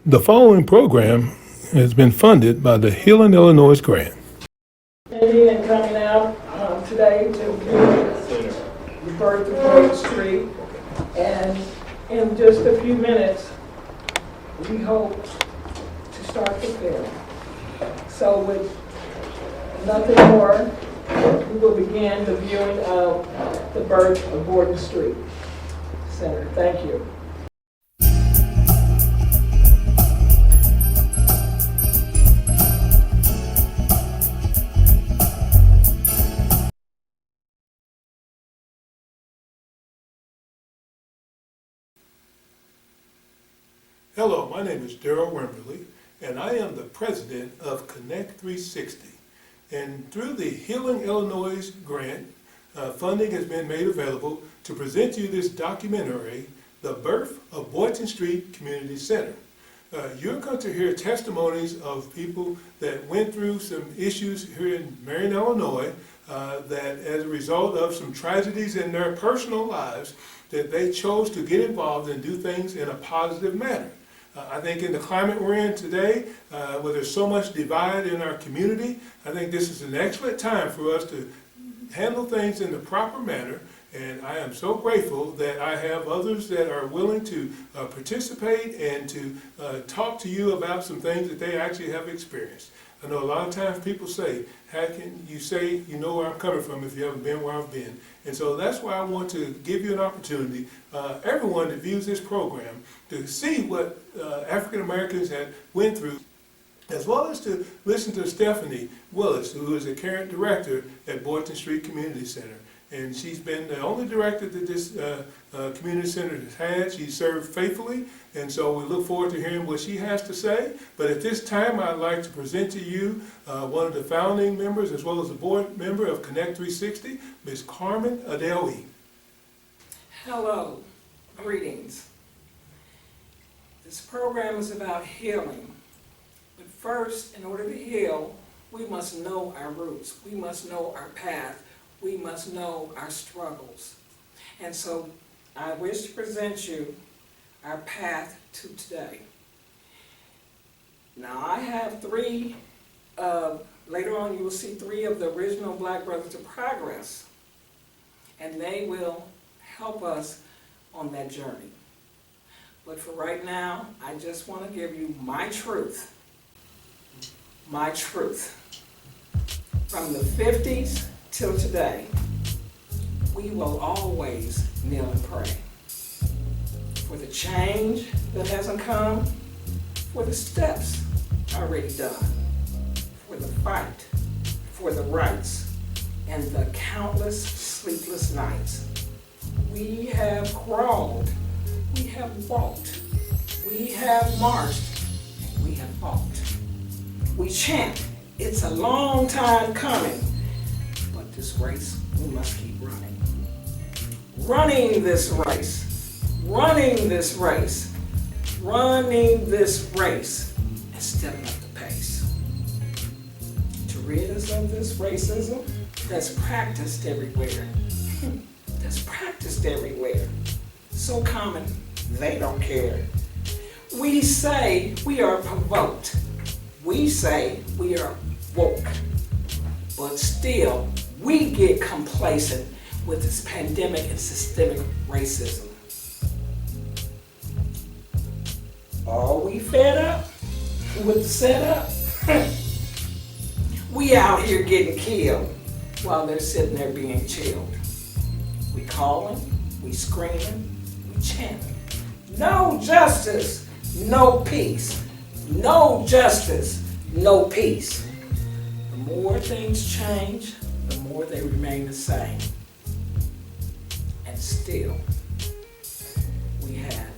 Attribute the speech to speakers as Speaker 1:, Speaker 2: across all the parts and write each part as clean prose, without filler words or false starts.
Speaker 1: The following program has been funded by the Healing Illinois Grant.
Speaker 2: And coming out today to the birth of Boyton Street. And in just a few minutes, we hope to start the film. So with nothing more, we will begin the viewing of the birth of Boyton Street Center. Thank you.
Speaker 1: Hello, my name is Daryl Wimberly, and I am the president of Connect 360. And through the Healing Illinois Grant, funding has been made available to present you this documentary, The Birth of Boyton Street Community Center. You're going to hear testimonies of people that went through some issues here in Marion, Illinois, that as a result of some tragedies in their personal lives, that they chose to get involved and do things in a positive manner. I think in the climate we're in today, where there's so much divide in our community, I think this is an excellent time for us to handle things in the proper manner. And I am so grateful that I have others that are willing to participate and to talk to you about some things that they actually have experienced. I know a lot of times people say, how can you say you know where I'm coming from if you haven't been where I've been? And so that's why I want to give you an opportunity, everyone that views this program, to see what African Americans have went through, as well as to listen to Stephanie Willis, who is a current director at Boyton Street Community Center. And she's been the only director that this community center has had. She served faithfully, and so we look forward to hearing what she has to say. But at this time, I'd like to present to you one of the founding members, as well as a board member of Connect 360, Ms. Carmen Adeoye.
Speaker 2: Hello, greetings. This program is about healing. But first, in order to heal, we must know our roots. We must know our path. We must know our struggles. And so I wish to present you our path to today. Now I have three, later on you will see three of the original Black Brothers of Progress, and they will help us on that journey. But for right now, I just want to give you my truth. My truth. From the 50s till today, we will always kneel and pray for the change that hasn't come, for the steps already done, for the fight, for the rights, and the countless sleepless nights. We have crawled, we have walked, we have marched, and we have fought. We chant, it's a long time coming, but this race we must keep running. Running this race, running this race, running this race, and stepping up the pace. To rid us of this racism that's practiced everywhere. That's practiced everywhere. So common, they don't care. We say we are provoked. We say we are woke. But still, we get complacent with this pandemic and systemic racism. Are we fed up with the setup? We out here getting killed while they're sitting there being chilled. We calling, we screaming, we chanting. No justice, no peace. No justice, no peace. The more things change, the more they remain the same. And still, we have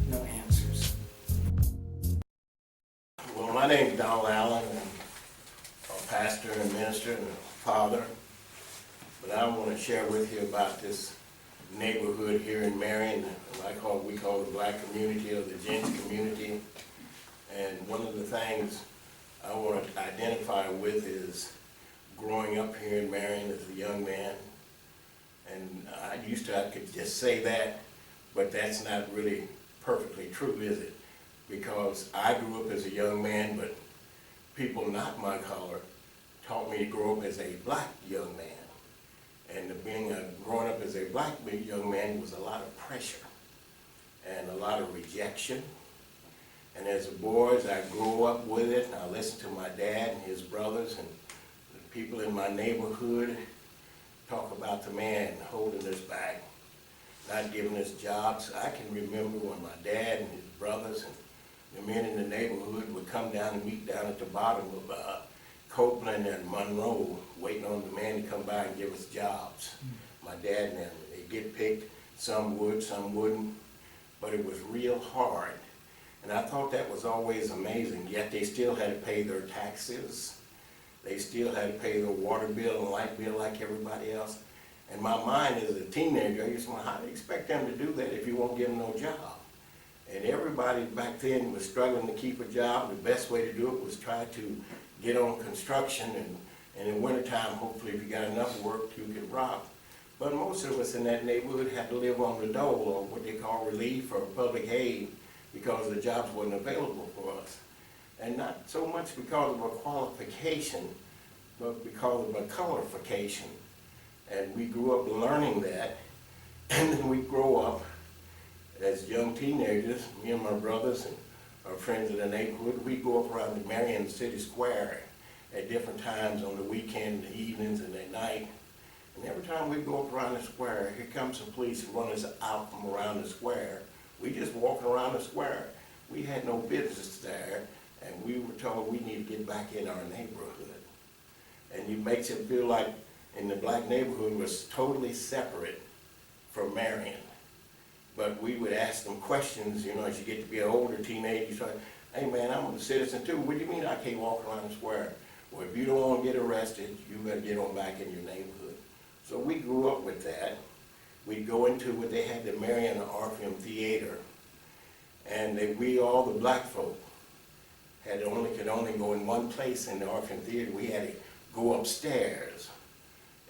Speaker 2: no answers.
Speaker 3: Well, my name is Donald Allen. I'm a pastor and minister and a father. But I want to share with you about this neighborhood here in Marion, we call the black community or the gents community. And one of the things I want to identify with is growing up here in Marion as a young man. And I could just say that, but that's not really perfectly true, is it? because I grew up as a young man, but people not my color taught me to grow up as a black young man. And growing up as a black young man was a lot of pressure and a lot of rejection. And as a boy, as I grew up with it, and I listened to my dad and his brothers and the people in my neighborhood talk about the man holding us back, not giving us jobs. I can remember when my dad and his brothers and the men in the neighborhood would come down and meet down at the bottom of Copeland and Monroe, waiting on the man to come by and give us jobs. My dad and them, they'd get picked, some would, some wouldn't, but it was real hard. And I thought that was always amazing, yet they still had to pay their taxes. They still had to pay their water bill and light bill like everybody else. And my mind as a teenager, I used to wonder, how do you expect them to do that if you won't give them no job? And everybody back then was struggling to keep a job. The best way to do it was try to get on construction, and in wintertime, hopefully if you got enough work, you could rob. But most of us in that neighborhood had to live on the dole, or what they call relief or public aid, because the jobs wasn't available for us. And not so much because of a qualification, but because of a colorification. And we grew up learning that, and then we grow up as young teenagers, me and my brothers and our friends in the neighborhood, we go up around the Marion City Square at different times on the weekend, the evenings, and at night. And every time we go up around the square, here comes the police and run us out from around the square. We just walking around the square. We had no business there, and we were told we need to get back in our neighborhood. And it makes it feel like in the black neighborhood was totally separate from Marion. But we would ask them questions, you know, as you get to be an older teenager, you say, hey man, I'm a citizen too. What do you mean I can't walk around the square? Well, if you don't want to get arrested, you better get on back in your neighborhood. So we grew up with that. We'd go into what they had, the Marion Orpheum Theater. And we, all the black folk, could only go in one place in the Orpheum Theater. We had to go upstairs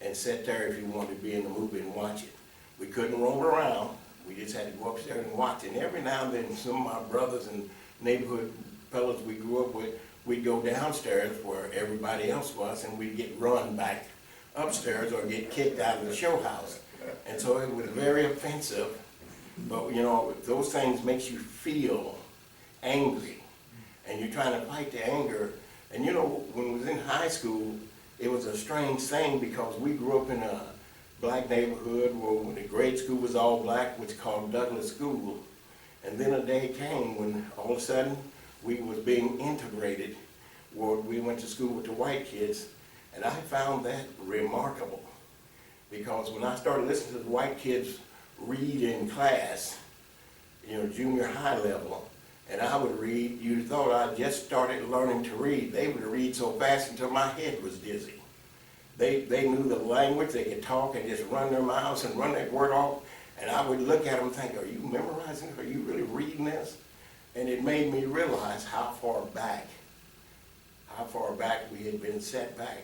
Speaker 3: and sit there if you wanted to be in the movie and watch it. We couldn't roam around. We just had to go upstairs and watch it. And every now and then, some of my brothers and neighborhood fellows we grew up with, we'd go downstairs where everybody else was, and we'd get run back upstairs or get kicked out of the show house. And so it was very offensive. But you know, those things makes you feel angry, and you're trying to fight the anger. And you know, when we was in high school, it was a strange thing because we grew up in a black neighborhood where the grade school was all black, which is called Douglas School. And then a day came when all of a sudden we was being integrated, where we went to school with the white kids, and I found that remarkable. Because when I started listening to the white kids read in class, you know, junior high level, and I would read, you'd thought I just started learning to read. They would read so fast until my head was dizzy. They knew the language, they could talk and just run their mouths and run that word off, and I would look at them and think, are you memorizing this? Are you really reading this? And it made me realize how far back we had been set back,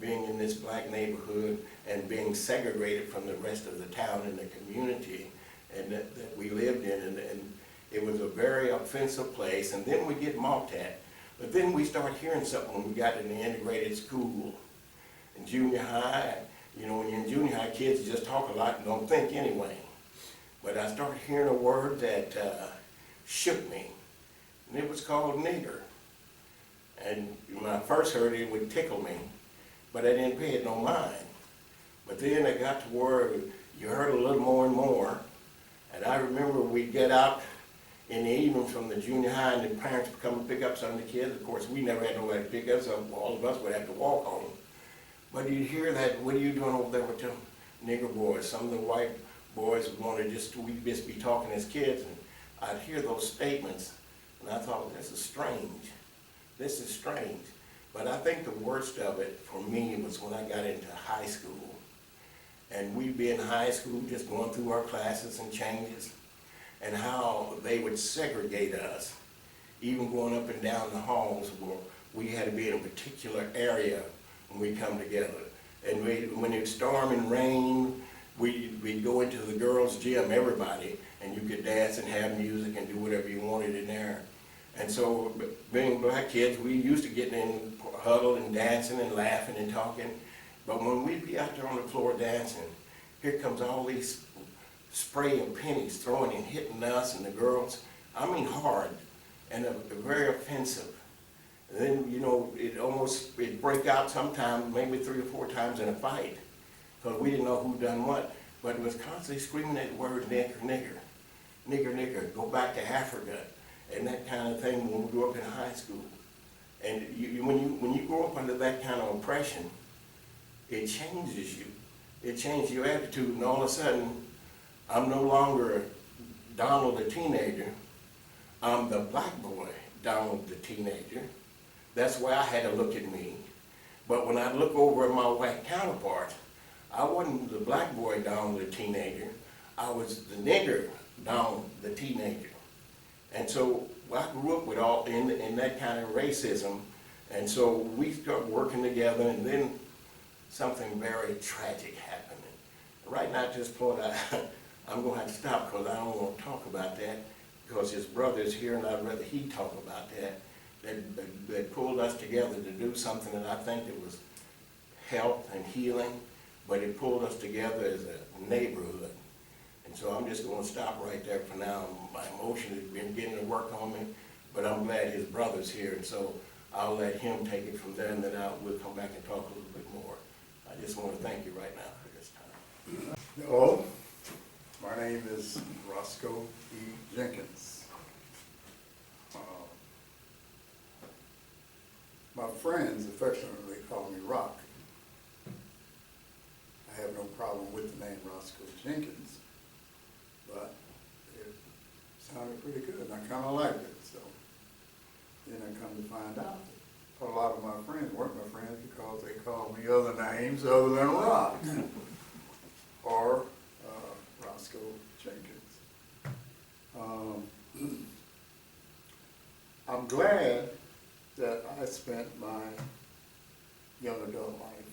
Speaker 3: being in this black neighborhood and being segregated from the rest of the town and the community and that we lived in. And it was a very offensive place, and then we get mocked at. But then we start hearing something when we got in the integrated school. In junior high, you know, when you're in junior high, kids just talk a lot and don't think anyway. But I started hearing a word that shook me, and it was called nigger. And when I first heard it, it would tickle me, but I didn't pay it no mind. But then I got to where you heard a little more and more, and I remember we'd get out in the evening from the junior high, and the parents would come and pick up some of the kids. Of course, we never had nobody to pick us up. All of us would have to walk home. But you'd hear that, what are you doing over there with them nigger boys? Some of the white boys would want to we'd just be talking as kids, and I'd hear those statements, and I thought, this is strange. This is strange. But I think the worst of it for me was when I got into high school. And we'd be in high school just going through our classes and changes, and how they would segregate us, even going up and down the halls where we had to be in a particular area when we come together. And when it storm and rain, we'd go into the girls' gym, everybody, and you could dance and have music and do whatever you wanted in there. And so, being black kids, we used to get in huddle and dancing and laughing and talking. But when we'd be out there on the floor dancing, here comes all these spray and pennies throwing and hitting us and the girls. I mean hard and very offensive. And then, you know, it'd break out sometimes, maybe 3 or 4 times in a fight, because we didn't know who done what. But it was constantly screaming that word nigger, nigger, nigger, nigger, go back to Africa, and that kind of thing when we grew up in high school. And when you grow up under that kind of oppression, it changes you. It changes your attitude, and all of a sudden, I'm no longer Donald the teenager. I'm the black boy, Donald the teenager. That's why I had to look at me. But when I look over at my white counterpart, I wasn't the black boy, Donald the teenager. I was the nigger, Donald the teenager. And so I grew up with all in that kind of racism. And so we started working together, and then something very tragic happened. Right now at this point, I'm going to have to stop because I don't want to talk about that, because his brother's here and I'd rather he talk about that pulled us together to do something that I think that was health and healing, but it pulled us together as a neighborhood. And so I'm just going to stop right there for now. My emotion has been getting to work on me, but I'm glad his brother's here, and so I'll let him take it from there, and then we'll come back and talk a little bit more. I just want to thank you right now for this time.
Speaker 4: Hello, my name is Roscoe E. Jenkins. My friends affectionately call me Rock. I have no problem with the name Roscoe Jenkins, but it sounded pretty good, and I kind of liked it. So then I come to find out that a lot of my friends weren't my friends because they called me other names other than Rock or Roscoe Jenkins. I'm glad that I spent my young adult life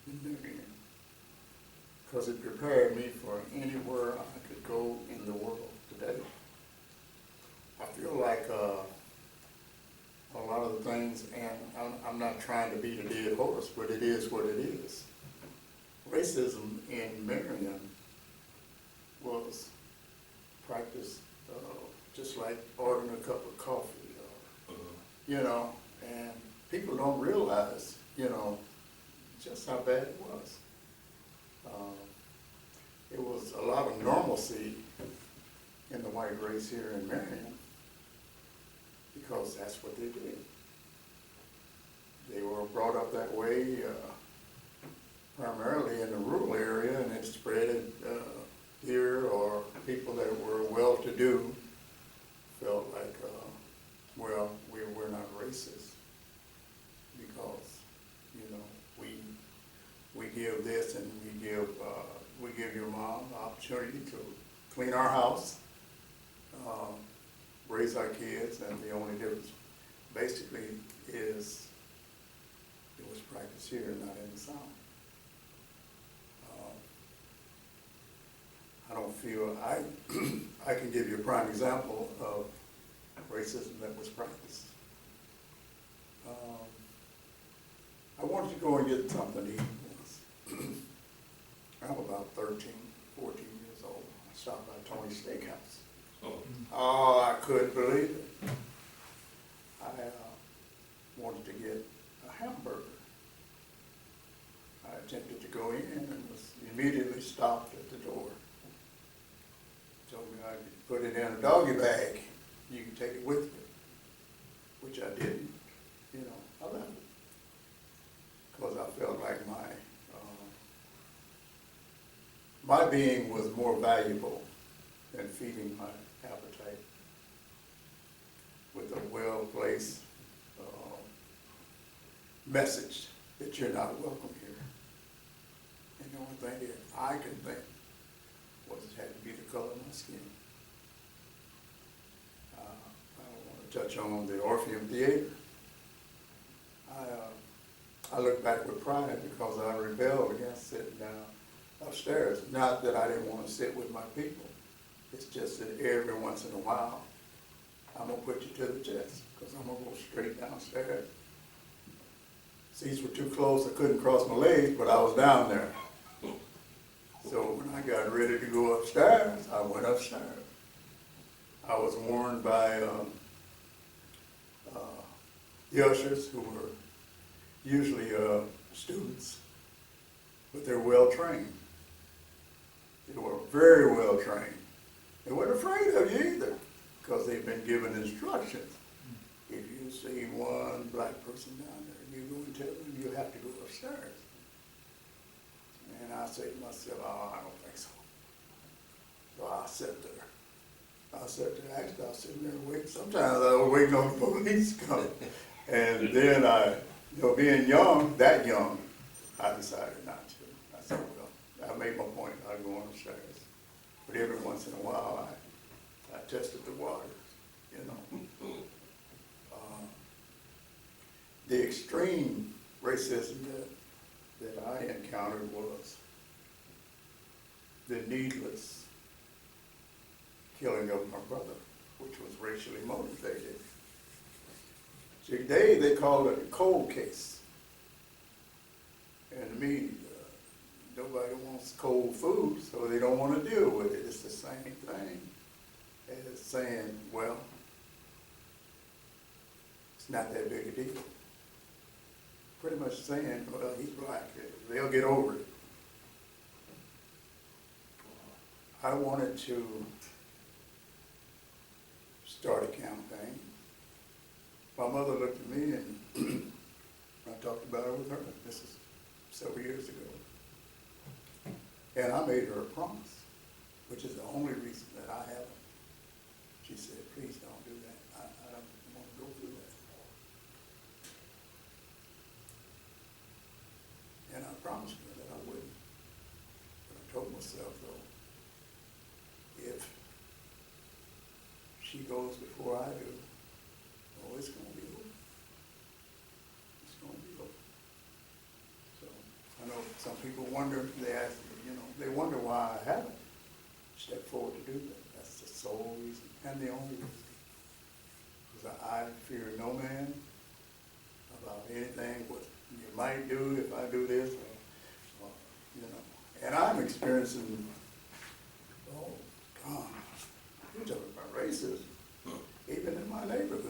Speaker 4: in Marion, because it prepared me for anywhere I could go in the world today. I feel like a lot of the things, and I'm not trying to beat a dead horse, but it is what it is. Racism in Marion was practiced just like ordering a cup of coffee, you know, and people don't realize, you know, just how bad it was. It was a lot of normalcy in the white race here in Marion because that's what they did. They were brought up that way, primarily in the rural area, and it spread here, or people that were well-to-do felt like, well, we're not racist because, you know, we give this and we give your mom the opportunity to clean our house, raise our kids, and the only difference basically is it was practiced here, not in the South. I don't feel, I can give you a prime example of racism that was practiced. I wanted to go and get something to eat once. I'm about 13, 14 years old. I stopped by Tony's Steakhouse. Oh, I couldn't believe it. I wanted to get a hamburger. I attempted to go in and was immediately stopped at the door. Told me I could put it in a doggy bag. You can take it with you, which I didn't. You know, I left it because I felt like my being was more valuable than feeding my appetite with a well-placed message that you're not welcome here. And the only thing that I could think was it had to be the color of my skin. I don't want to touch on the Orpheum Theater. I look back with pride because I rebelled against sitting down upstairs. Not that I didn't want to sit with my people, It's just that every once in a while, I'm gonna put you to the test, because I'm gonna go straight downstairs. Seats were too close, I couldn't cross my legs, but I was down there. So when I got ready to go upstairs, I went upstairs. I was warned by the ushers, who were usually students, but they're well-trained. They were very well-trained. They weren't afraid of you either, because they've been given instructions. If you see one black person down there, you go and tell them you have to go upstairs. And I say to myself, oh, I don't think so. So I sat there. Actually, I was sitting there waiting. Sometimes I was waiting on the police to come. And then being young, that young, I decided not to. I said, well, I made my point, I'm going upstairs. But every once in a while, I tested the waters, you know. The extreme racism that I encountered was the needless killing of my brother, which was racially motivated. Today, they call it a cold case. And to me, nobody wants cold food, so they don't want to deal with it. It's the same thing as saying, well, it's not that big a deal. Pretty much saying, well, he's black, they'll get over it. I wanted to start a campaign. My mother looked at me and I talked about it with her. This is several years ago. And I made her a promise, which is the only reason that I haven't. She said, please don't do that. I don't want to go through that. And I promised her that I wouldn't. But I told myself, though, if she goes before I do, oh, it's going to be over. It's going to be over. So I know some people wonder, they ask, they wonder why I haven't stepped forward to do that. That's the sole reason and the only reason. Because I fear no man about anything, what you might do if I do this, or. And I'm experiencing, oh, God, you're talking about racism. Even in my neighborhood,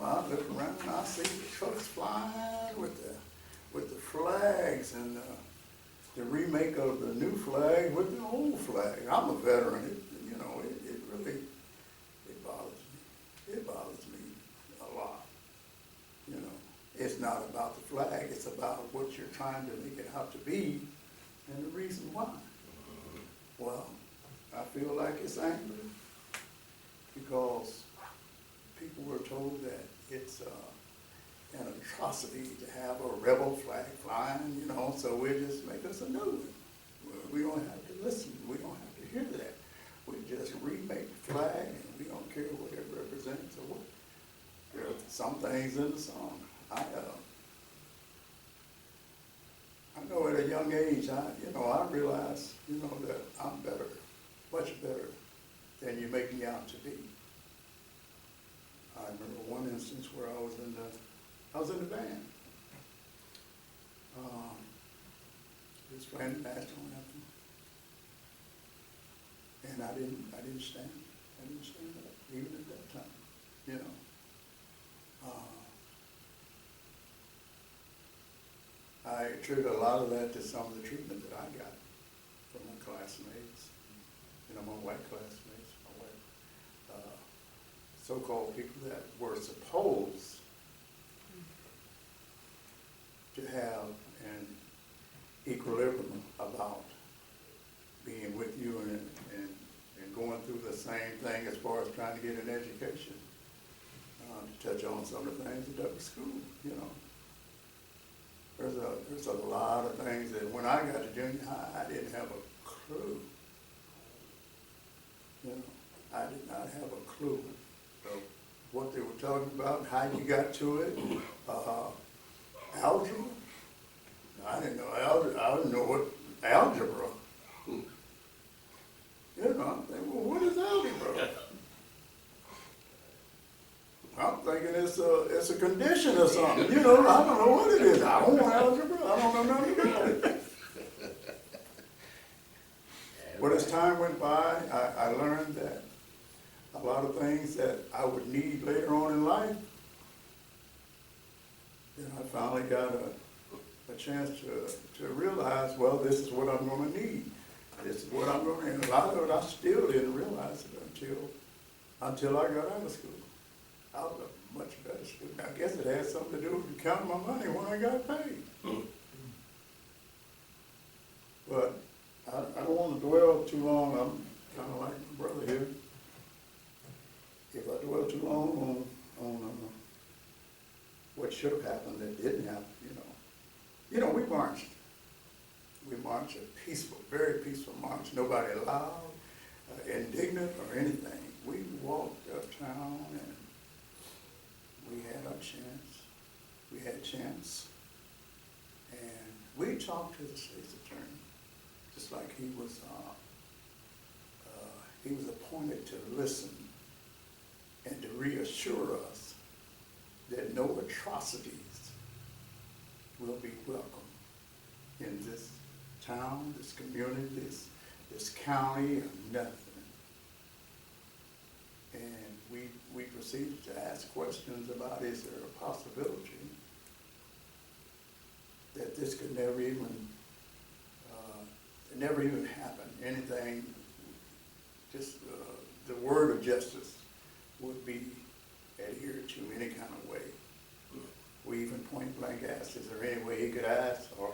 Speaker 4: I look around and I see the trucks flying with the flags and the remake of the new flag with the old flag. I'm a veteran. It really bothers me. It bothers me a lot. It's not about the flag. It's about what you're trying to make it out to be and the reason why. Well, I feel like it's angry because people were told that it's an atrocity to have a rebel flag flying, so we'll just make us a new one. We don't have to listen. We don't have to hear that. We just remake the flag and we don't care what it represents or what. There are some things in the song. I know at a young age, I realize, that I'm better, much better than you make me out to be. I remember one instance where I was in the band. It was playing the national anthem, and I didn't stand. I didn't stand up, even at that time. I attribute a lot of that to some of the treatment that I got from my classmates, my white classmates, my white so-called people that were supposed to have an equilibrium about being with you and going through the same thing as far as trying to get an education. To touch on some of the things at Douglas School, There's a lot of things that when I got to junior high, I didn't have a clue. I did not have a clue of what they were talking about, how you got to it. Algebra. I didn't know algebra. I didn't know what algebra. I'm thinking, well, what is algebra? I'm thinking it's a condition or something, you know, I don't know what it is, I don't want algebra, I don't know nothing about it. But as time went by, I learned that a lot of things that I would need later on in life, then I finally got a chance to realize, well, this is what I'm gonna need. This is what I'm gonna, and a lot of it I still didn't realize it until I got out of school. I was a much better student. I guess it had something to do with counting my money when I got paid. But I don't want to dwell too long. I'm kind of like my brother here. If I dwell too long on what should have happened that didn't happen, you know, we marched. We marched a peaceful, very peaceful march. Nobody loud, indignant, or anything. We walked uptown and we had our chance. We had chance. And we talked to the state's attorney, just like he was appointed to listen and to reassure us that no atrocities will be welcome in this town, this community, this county, or nothing. And we proceeded to ask questions about, is there a possibility that this could never even happen? Anything, just the word of justice would be adhered to any kind of way. We even point blank asked, is there any way he could ask, or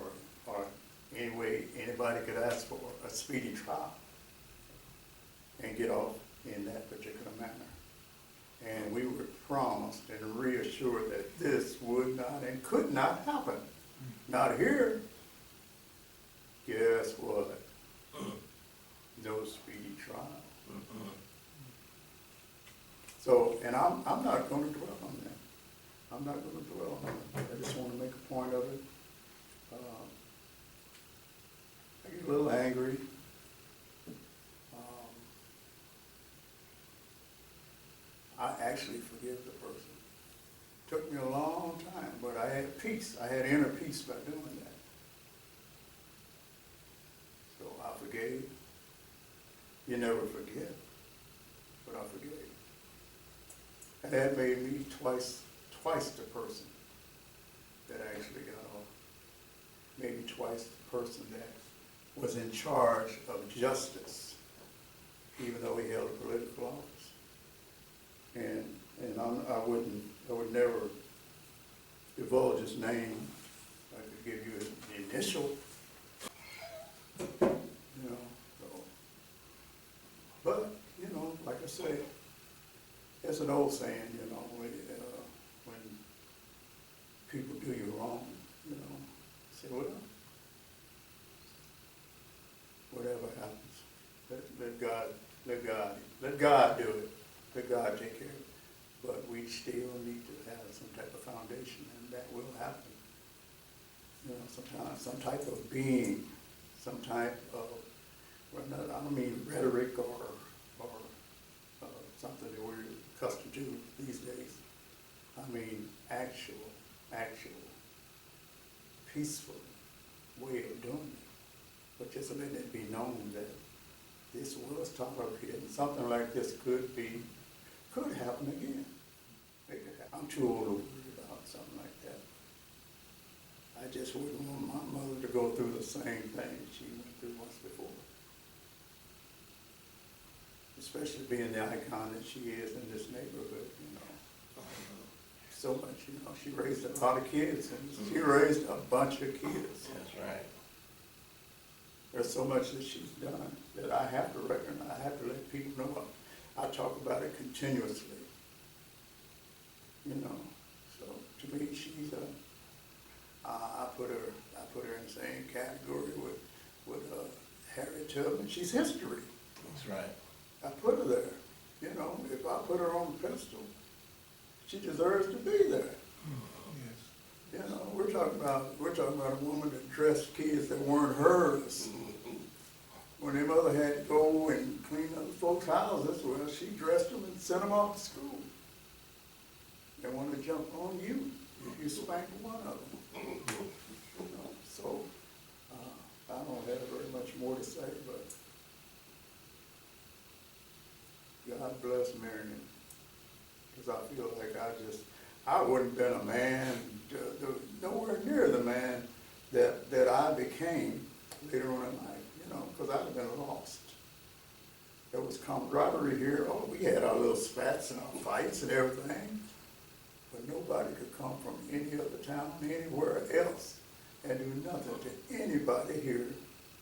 Speaker 4: any way anybody could ask for a speedy trial and get off in that particular manner. And we were promised and reassured that this would not and could not happen. Not here. Guess what? No speedy trial. So, and I'm not going to dwell on that. I'm not going to dwell on it. I just want to make a point of it. I get a little angry. I actually forgive the person. Took me a long time, but I had peace. I had inner peace by doing that. So I forgave. You never forget, but I forgave. And that made me twice the person that actually got off. Maybe twice the person that was in charge of justice, even though he held a political office. And I would never divulge his name. I could give you the initial, you know. So. But, you know, like I say, it's an old saying, you know, when people do you wrong, you know, say, well, whatever happens, let God do it. Let God take care of it. But we still need to have some type of foundation, and that will happen. You know, sometimes some type of being, some type of, well, I don't mean rhetoric or something that we're accustomed to these days. I mean actual, peaceful way of doing it. But just letting it be known that this was tolerated, and something like this could happen again. It could happen. I'm too old to worry about something like that. I just wouldn't want my mother to go through the same thing she went through once before. Especially being the icon that she is in this neighborhood, you know. So much, you know, she raised a lot of kids, and she raised a bunch of kids.
Speaker 3: That's right.
Speaker 4: There's so much that she's done that I have to recognize, I have to let people know. I talk about it continuously, you know. So to me, she's I put her in the same category with Harriet Tubman. She's history.
Speaker 3: That's right.
Speaker 4: I put her there. You know, if I put her on the pedestal, she deserves to be there.
Speaker 1: Yes.
Speaker 4: You know, we're talking about a woman that dressed kids that weren't hers. When their mother had to go and clean other folks' houses, well, she dressed them and sent them off to school. jump on you if you spank one of them. You know, so, I don't have very much more to say, but God bless Marion, because I feel like I wouldn't have been a man, nowhere near the man that I became later on in life, you know, because I'd have been lost. There was camaraderie here. Oh, we had our little spats and our fights and everything, but nobody could come from any other town, anywhere else, and do nothing to anybody here.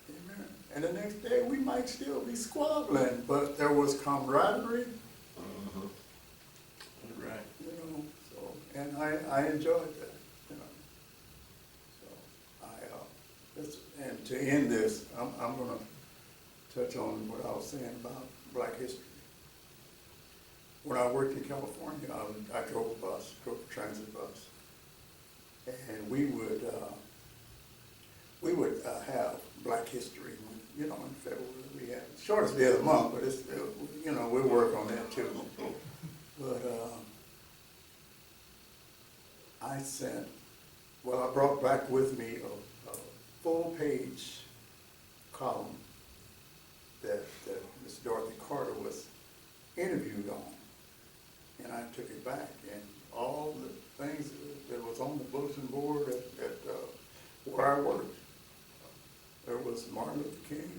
Speaker 4: Amen. And the next day, we might still be squabbling, but there was camaraderie.
Speaker 3: Right.
Speaker 4: You know, so, and I enjoyed that, you know. So and to end this, I'm gonna touch on what I was saying about Black history. When I worked in California, I drove a transit bus, and we would have Black history, you know, in February. We had shortest day of the month, but it's, you know, we work on that too. But I brought back with me a full-page column that Miss Dorothy Carter was interviewed on. And I took it back, and all the things that was on the bulletin board at where I worked. There was Martin Luther King,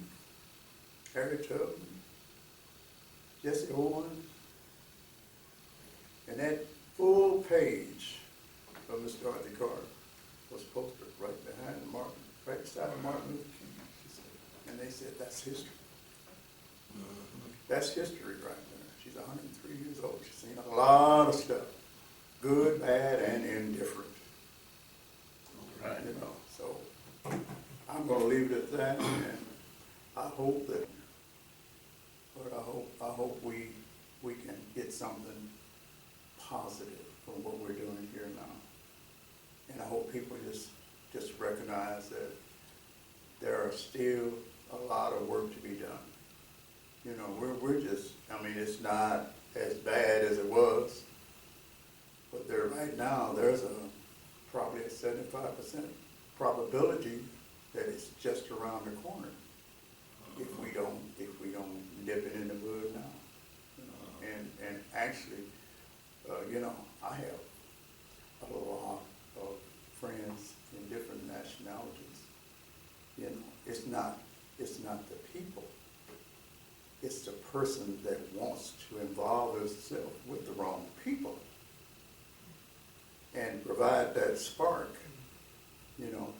Speaker 4: Harriet Tubman, Jesse Owens, and that full page of Miss Dorothy Carter was posted right behind Martin, right beside Martin Luther King. She said, and they said, that's history. That's history right there. She's 103 years old. She's seen a lot of stuff, good, bad, and indifferent.
Speaker 3: Right.
Speaker 4: You know, so I'm going to leave it at that, and I hope that, but I hope we can get something positive from what we're doing here now. And I hope people just recognize that there are still a lot of work to be done. You know, we're just, I mean, it's not as bad as it was, but right now, there's probably a 75% probability that it's just around the corner if we don't nip it in the bud now. You know, and actually, you know, I have a lot of friends in different nationalities. You know, it's not the people. It's the person that wants to involve himself with the wrong people and provide that spark, you know,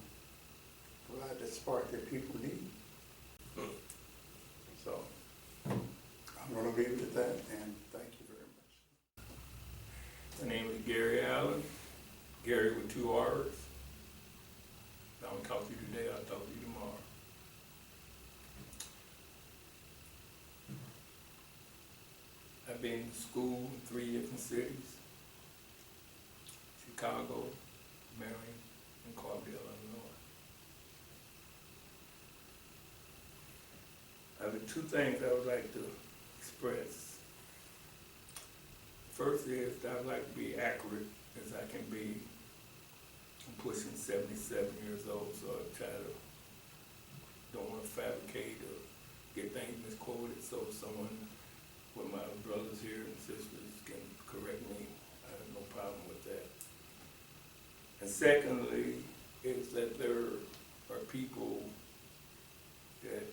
Speaker 4: provide that spark that people need. So I'm going to leave it at that, and thank you very much.
Speaker 5: My name is Gary Allen, Gary with 2 R's. I don't talk to you today, I'll talk to you tomorrow. I've been to school in 3 different cities: Chicago, Marion, and Carbondale, Illinois. I have 2 things I would like to express. First is that I'd like to be accurate as I can be. I'm pushing 77 years old, so I don't want to fabricate or get things misquoted, so someone with my brothers here and sisters can correct me. I have no problem with that. And secondly, is that there are people that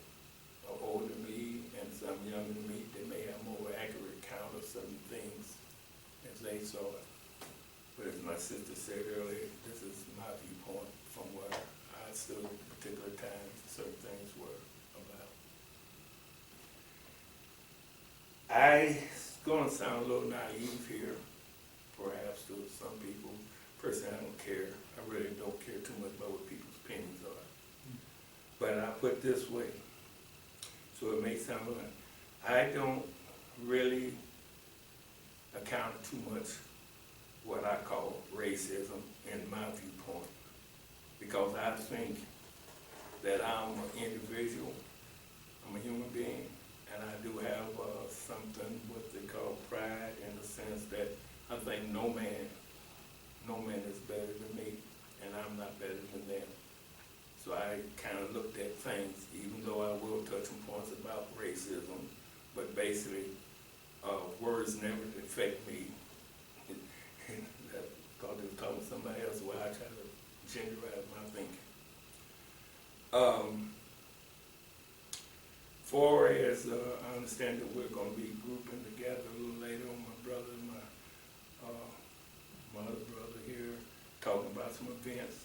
Speaker 5: are older than me and some younger than me that may have more accurate count of certain things as they saw it. But as my sister said earlier, this is my viewpoint from where I stood at particular times certain things were about. It's going to sound a little naive here, perhaps to some people. Personally, I don't care. I really don't care too much about what people's opinions are. But I put it this way, so it may sound like I don't really account too much what I call racism in my viewpoint, because I think that I'm an individual, I'm a human being, and I do have something what they call pride, in the sense that I think no man man is better than me, and I'm not better than them. So I kind of looked at things, even though I will touch on points about racism, but basically, words never affect me. I thought they were talking to somebody else, where I try to genderize my thinking. Far as I understand that we're going to be grouping together a little later on, my brother and my other brother here, talking about some events.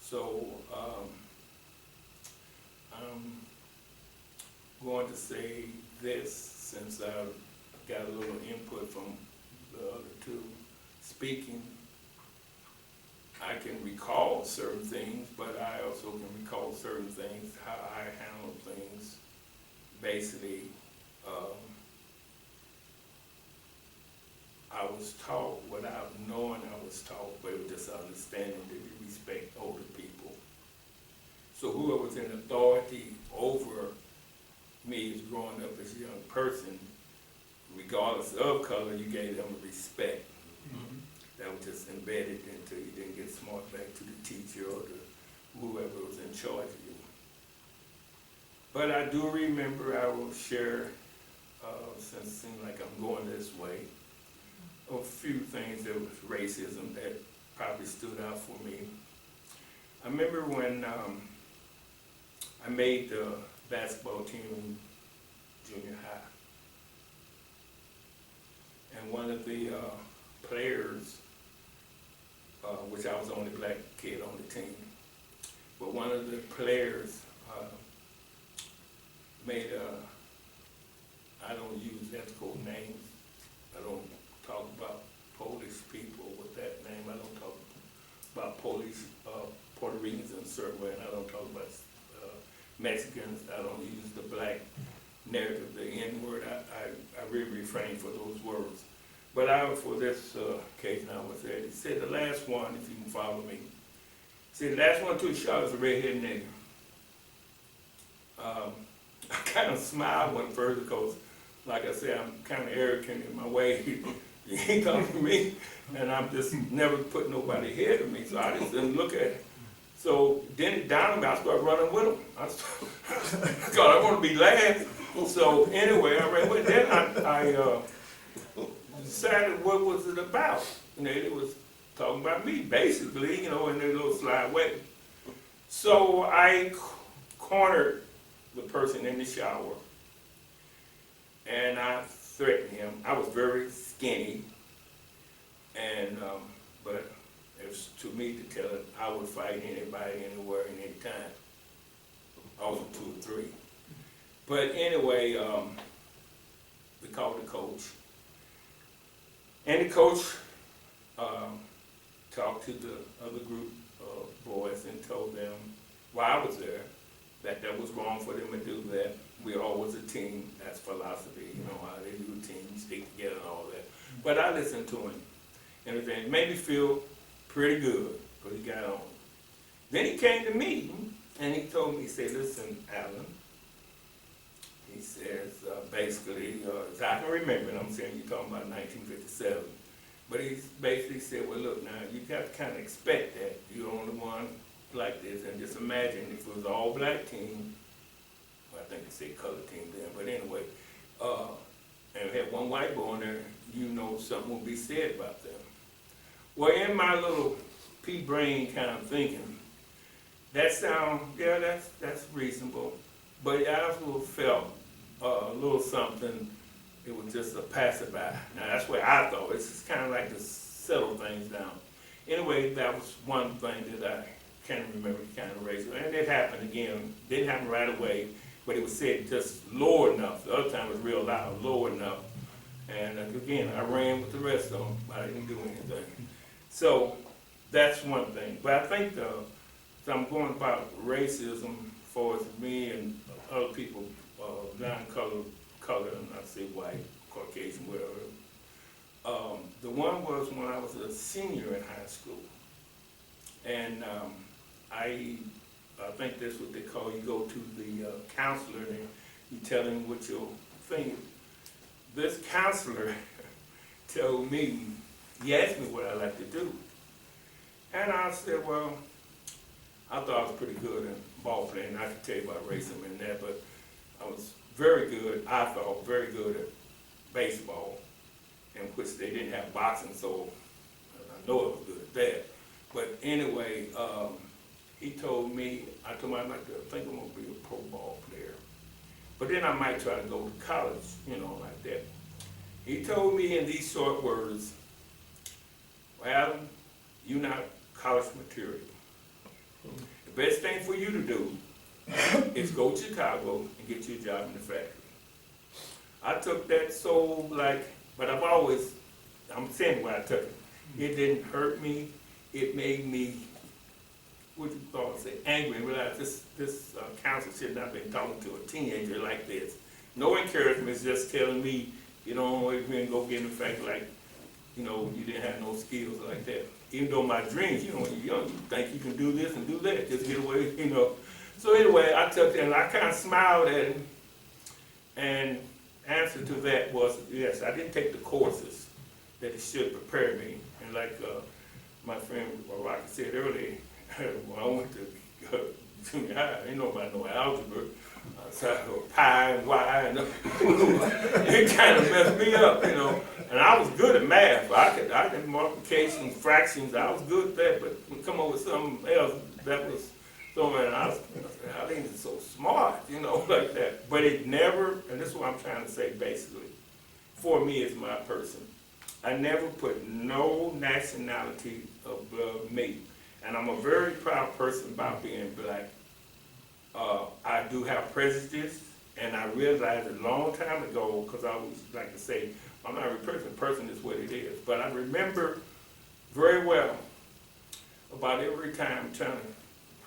Speaker 5: So I'm going to say this, since I got a little input from the other two speaking. I can recall certain things, but I also can recall certain things, how I handle things. Basically, I was taught without knowing I was taught, but it was just understanding that you respect older people. So whoever was in authority over me as growing up as a young person, regardless of color, you gave them respect. That was just embedded into you. Didn't get smart back to the teacher or the whoever was in charge of you. But I do remember, I will share, since it seems like I'm going this way, a few things that was racism that probably stood out for me. I remember when I made the basketball team in junior high. And one of the players, which I was the only black kid on the team, but one of the players made I don't use ethical names. I don't talk about Polish people with that name. I don't talk about Polish, Puerto Ricans in a certain way, and I don't talk about Mexicans. I don't use the black narrative, the N-word. I really refrain for those words. But for this occasion, I was there. He said the last one, if you can follow me, he said the last one took a shot was a redheaded nigger. I kind of smiled when first because, like I said, I'm kind of arrogant in my way. He comes to me, and I'm just never put nobody ahead of me, so I just didn't look at it. So then it dawned on me, I started running with him. Because I want to be last. So anyway, I ran with him. Then I decided what was it about. And it was talking about me, basically, in a little slide way. So I cornered the person in the shower, and I threatened him. I was very skinny, and but it was to me to tell it, I would fight anybody, anywhere, and anytime. Also 2 or 3. But anyway, we called the coach, and the coach talked to the other group of boys and told them while I was there that was wrong for them to do that. We're always a team. That's philosophy. You know how they do a team, stick together and all that. But I listened to him, and it made me feel pretty good, because he got on. Then he came to me, and he told me, he said, listen, Alan, he says, basically, as I can remember, and I'm saying you're talking about 1957, but he basically said, well, look, now, you got to kind of expect that. You're the only one like this, and just imagine if it was an all-black team, well, I think they say color team then, but anyway, and we had one white boy in there, something would be said about them. Well, in my little pea brain kind of thinking, that that's reasonable, but I also felt a little something, it was just a passerby. Now, that's what I thought. It's just kind of like to settle things down. Anyway, that was one thing that I can't remember, kind of racial. And it happened again. Didn't happen right away, but it was said just low enough. The other time it was real loud, low enough. And again, I ran with the rest of them, but I didn't do anything. So that's one thing. But I think so I'm going about racism as far as me and other people, non-color, and I say white, Caucasian, whatever. The one was when I was a senior in high school. And I think that's what they call, you go to the counselor and you tell him what you're thinking. This counselor told me, he asked me what I like to do. And I said, well, I thought I was pretty good in ball playing. I could tell you about racing and that, but I was very good, I thought, very good at baseball, in which they didn't have boxing, so I know I was good at that. But anyway, he told me, I told him I think I'm gonna be a pro ball player. But then I might try to go to college, you know, like that. He told me in these short words, well, Adam, you're not college material. The best thing for you to do is go to Chicago and get you a job in the factory. I took that so but I'm saying why I took it. It didn't hurt me. It made me, angry and realize this counsel should not be talking to a teenager like this. No encouragement, it's just telling me, you don't always go get in the fact you didn't have no skills like that. Even though my dreams, when you're young, you think you can do this and do that, just get away, So anyway, I took that and I kind of smiled at him, and answer to that was, yes, I didn't take the courses that it should prepare me. And like my friend Rocky said earlier, when I went to junior high, I didn't know about no algebra, pi and y, and it kind of messed me up, And I was good at math. I could multiplications, fractions. I was good at that, but when come up with something else, that was something. And I said, how they so smart, like that. But it never, and this is what I'm trying to say basically, for me as my person, I never put no nationality above me. And I'm a very proud person about being black. I do have prejudice, and I realized a long time ago, because I always like to say, I'm not a person is what it is. But I remember very well about every time trying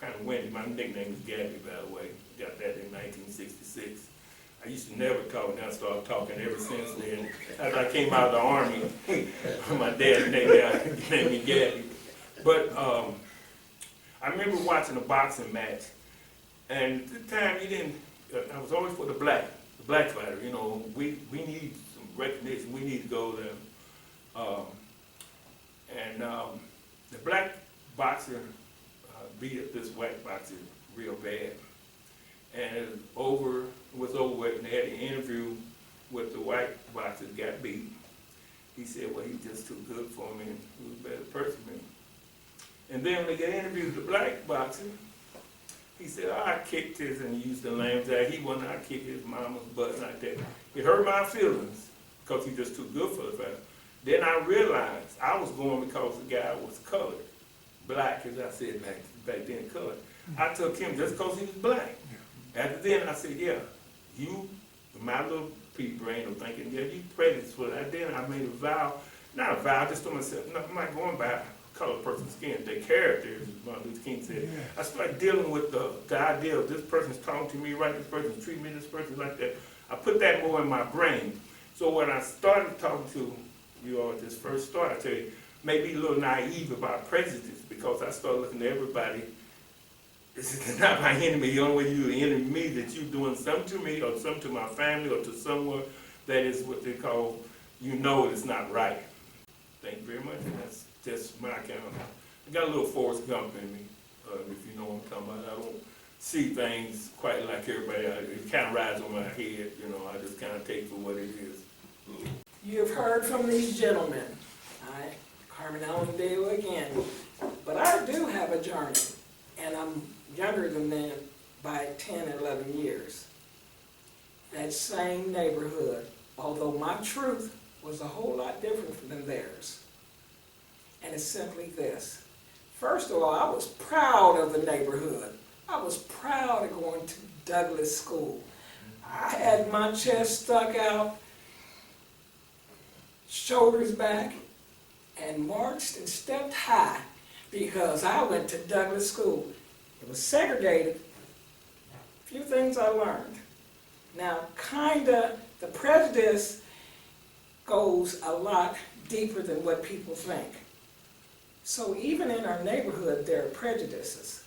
Speaker 5: to win. My nickname is Gabby, by the way. Got that in 1966. I used to never talk, and I started talking ever since then. As I came out of the Army, my dad named me Gabby. But I remember watching a boxing match, and at the time I was always for the black fighter. We need some recognition. We need to go there. The black boxer beat up this white boxer real bad, and it was over with, and they had an interview with the white boxer that got beat. He said, well, he's just too good for me, and he was a better person than me. And then when they got interviewed with the black boxer, he said, I kicked his, and he used the language that he wasn't, I kicked his mama's butt like that. It hurt my feelings, because he's just too good for the fight. Then I realized I was going because the guy was colored. Black, as I said back then, colored. I took him just because he was black. After then, I said, yeah, you, my little pea brain, I'm thinking, yeah, you prejudiced for that. Then I made a vow, not a vow, just to myself, no, I'm not going by colored person's skin, their character, as Martin Luther King said. Yeah. I started dealing with the idea of this person's talking to me right, this person's treating me, this person's like that. I put that more in my brain. So when I started talking to you all at this first start, I tell you, maybe a little naive about prejudice, because I started looking at everybody. This is not my enemy. The only way you're the enemy me that you're doing something to me or something to my family or to someone that is what they call, it's not right. Thank you very much. And that's just my kind of, I got a little Forrest Gump in me, if you know what I'm talking about. I don't see things quite like everybody else. It kind of rides on my head, I just kind of take for what it is.
Speaker 2: You've heard from these gentlemen. Carmen Allendale again. But I do have a journey, and I'm younger than them by 10, 11 years. That same neighborhood, although my truth was a whole lot different than theirs. And it's simply this. First of all, I was proud of the neighborhood. I was proud of going to Douglas School. I had my chest stuck out, shoulders back, and marched and stepped high because I went to Douglas School. It was segregated. A few things I learned. Now, the prejudice goes a lot deeper than what people think. So even in our neighborhood, there are prejudices.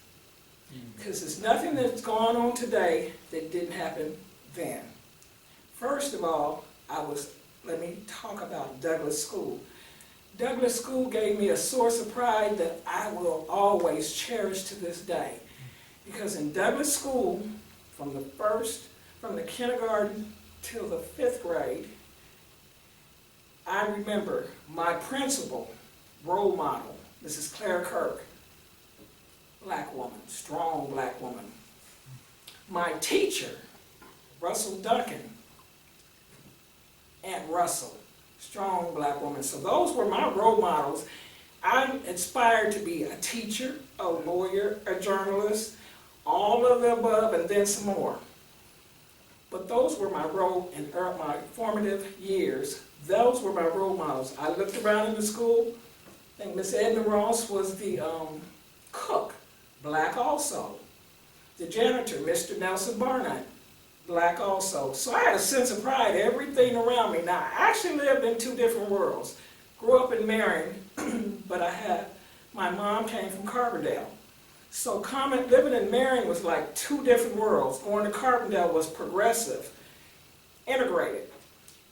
Speaker 2: Because there's nothing that's going on today that didn't happen then. First of all, let me talk about Douglas School. Douglas School gave me a source of pride that I will always cherish to this day. Because in Douglas School, from the kindergarten till the 5th grade, I remember my principal, role model, Mrs. Claire Kirk, black woman, strong black woman. My teacher, Russell Duncan, Aunt Russell, strong black woman. So those were my role models. I aspired to be a teacher, a lawyer, a journalist, all of the above and then some more. But those were my role in my formative years. Those were my role models. I looked around in the school. I think Miss Edna Ross was the cook, black also. The janitor, Mr. Nelson Barnett, black also. So I had a sense of pride, everything around me. Now, I actually lived in 2 different worlds. Grew up in Marion, but my mom came from Carbondale. So living in Marion was like 2 different worlds. Going to Carbondale was progressive, integrated.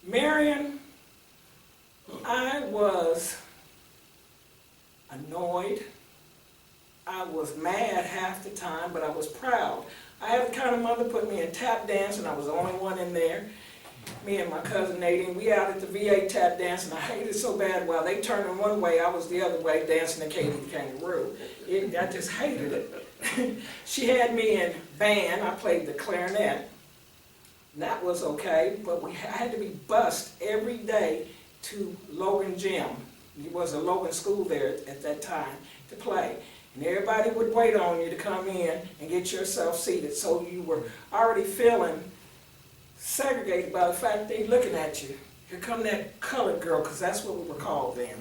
Speaker 2: Marion, I was annoyed. I was mad half the time, but I was proud. I had the kind of mother put me in tap dance, and I was the only one in there. Me and my cousin Nadine, we out at the VA tap dance, and I hated it so bad. While they turned in one way, I was the other way, dancing the Katie the Kangaroo. I just hated it. She had me in band. I played the clarinet. And that was okay, but I had to be bused every day to Logan Gym. There was a Logan school there at that time to play. And everybody would wait on you to come in and get yourself seated. So you were already feeling segregated by the fact they looking at you. Here come that colored girl, because that's what we were called then.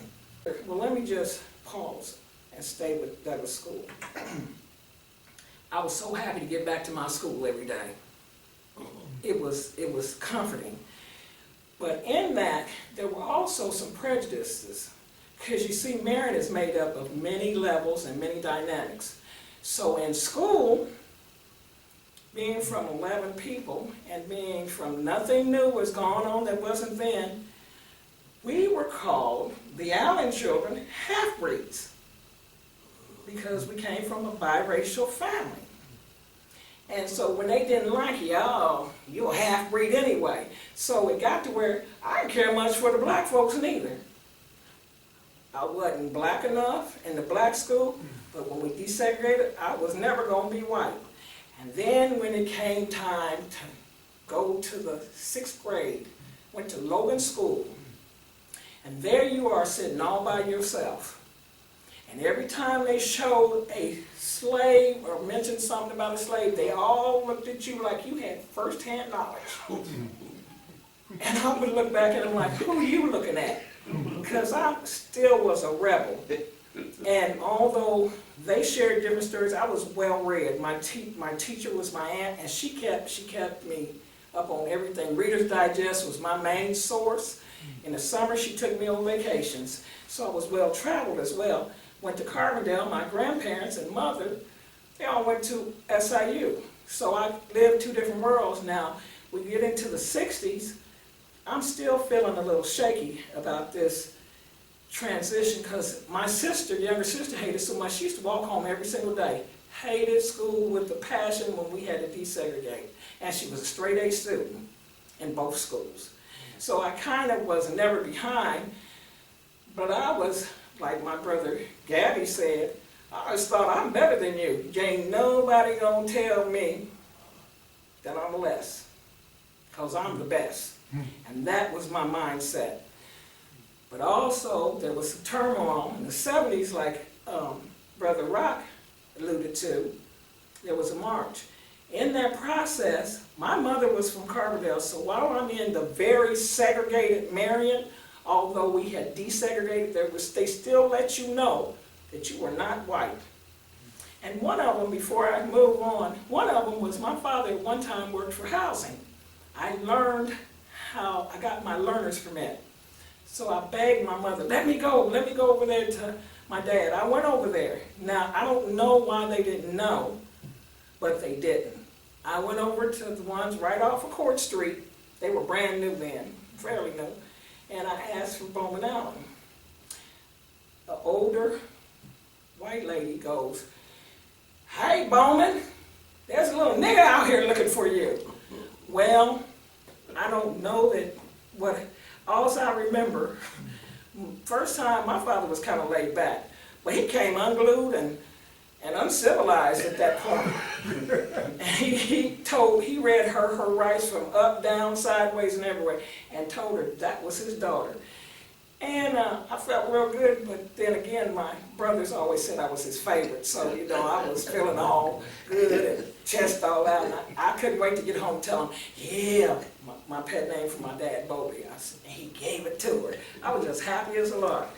Speaker 2: Well, let me just pause and stay with Douglas School. I was so happy to get back to my school every day. It was comforting. But in that, there were also some prejudices. Because you see, Marion is made up of many levels and many dynamics. So in school, being from 11 people and being from nothing new was going on that wasn't then, we were called, the Allen children, half-breeds. Because we came from a biracial family. And so when they didn't like you, oh, you're a half-breed anyway. So it got to where I didn't care much for the black folks neither. I wasn't black enough in the black school, but when we desegregated, I was never going to be white. And then when it came time to go to the 6th grade, went to Logan School, and there you are sitting all by yourself. And every time they showed a slave or mentioned something about a slave, they all looked at you like you had first-hand knowledge. And I would look back at them like, who are you looking at? Because I still was a rebel. And although they shared different stories, I was well-read. My teacher was my aunt, and she kept me up on everything. Reader's Digest was my main source. In the summer, she took me on vacations. So I was well-traveled as well. Went to Carbondale. My grandparents and mother, they all went to SIU. So I lived 2 different worlds. Now, we get into the 60s, I'm still feeling a little shaky about this transition because my sister, younger sister, hated so much. She used to walk home every single day. Hated school with a passion when we had to desegregate. And she was a straight-A student in both schools. So I kind of was never behind, but I was, like my brother Gabby said, I always thought I'm better than you. Ain't nobody gonna tell me that I'm less, because I'm the best. And that was my mindset. But also, there was some turmoil in the 70s, like Brother Rock alluded to. There was a march. In that process, my mother was from Carbondale, so while I'm in the very segregated Marion, although we had desegregated, they still let you know that you were not white. And one of them, before I move on, one of them was my father at one time worked for housing. I learned how I got my learner's permit. So I begged my mother, let me go over there to my dad. I went over there. Now, I don't know why they didn't know, but they didn't. I went over to the ones right off of Court Street. They were brand new then, fairly new. And I asked for Bowman Allen. older white lady goes, "Hey, Bowman, there's a little nigga out here looking for you." Well, I don't know that all I remember, first time my father was kind of laid back, but he came unglued and uncivilized at that point. And he read her rights from up, down, sideways, and everywhere, and told her that was his daughter. And I felt real good, but then again, my brothers always said I was his favorite, so you know, I was feeling all good and chest all out. And I couldn't wait to get home and tell him, yeah, my pet name for my dad, Bobby. I said, he gave it to her. I was just happy as a lark.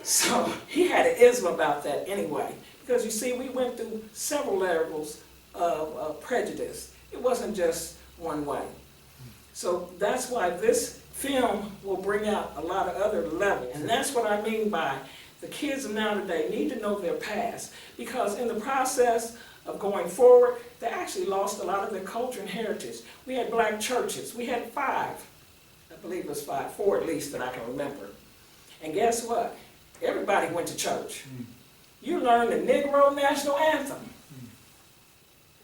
Speaker 2: So he had an ism about that anyway, because you see, we went through several levels of prejudice. It wasn't just one way. So that's why this film will bring out a lot of other levels. And that's what I mean by the kids of now today need to know their past, because in the process of going forward, they actually lost a lot of their culture and heritage. We had black churches. We had 5. I believe it was 5, 4 at least that I can remember. And guess what? Everybody went to church. You learned the Negro National Anthem.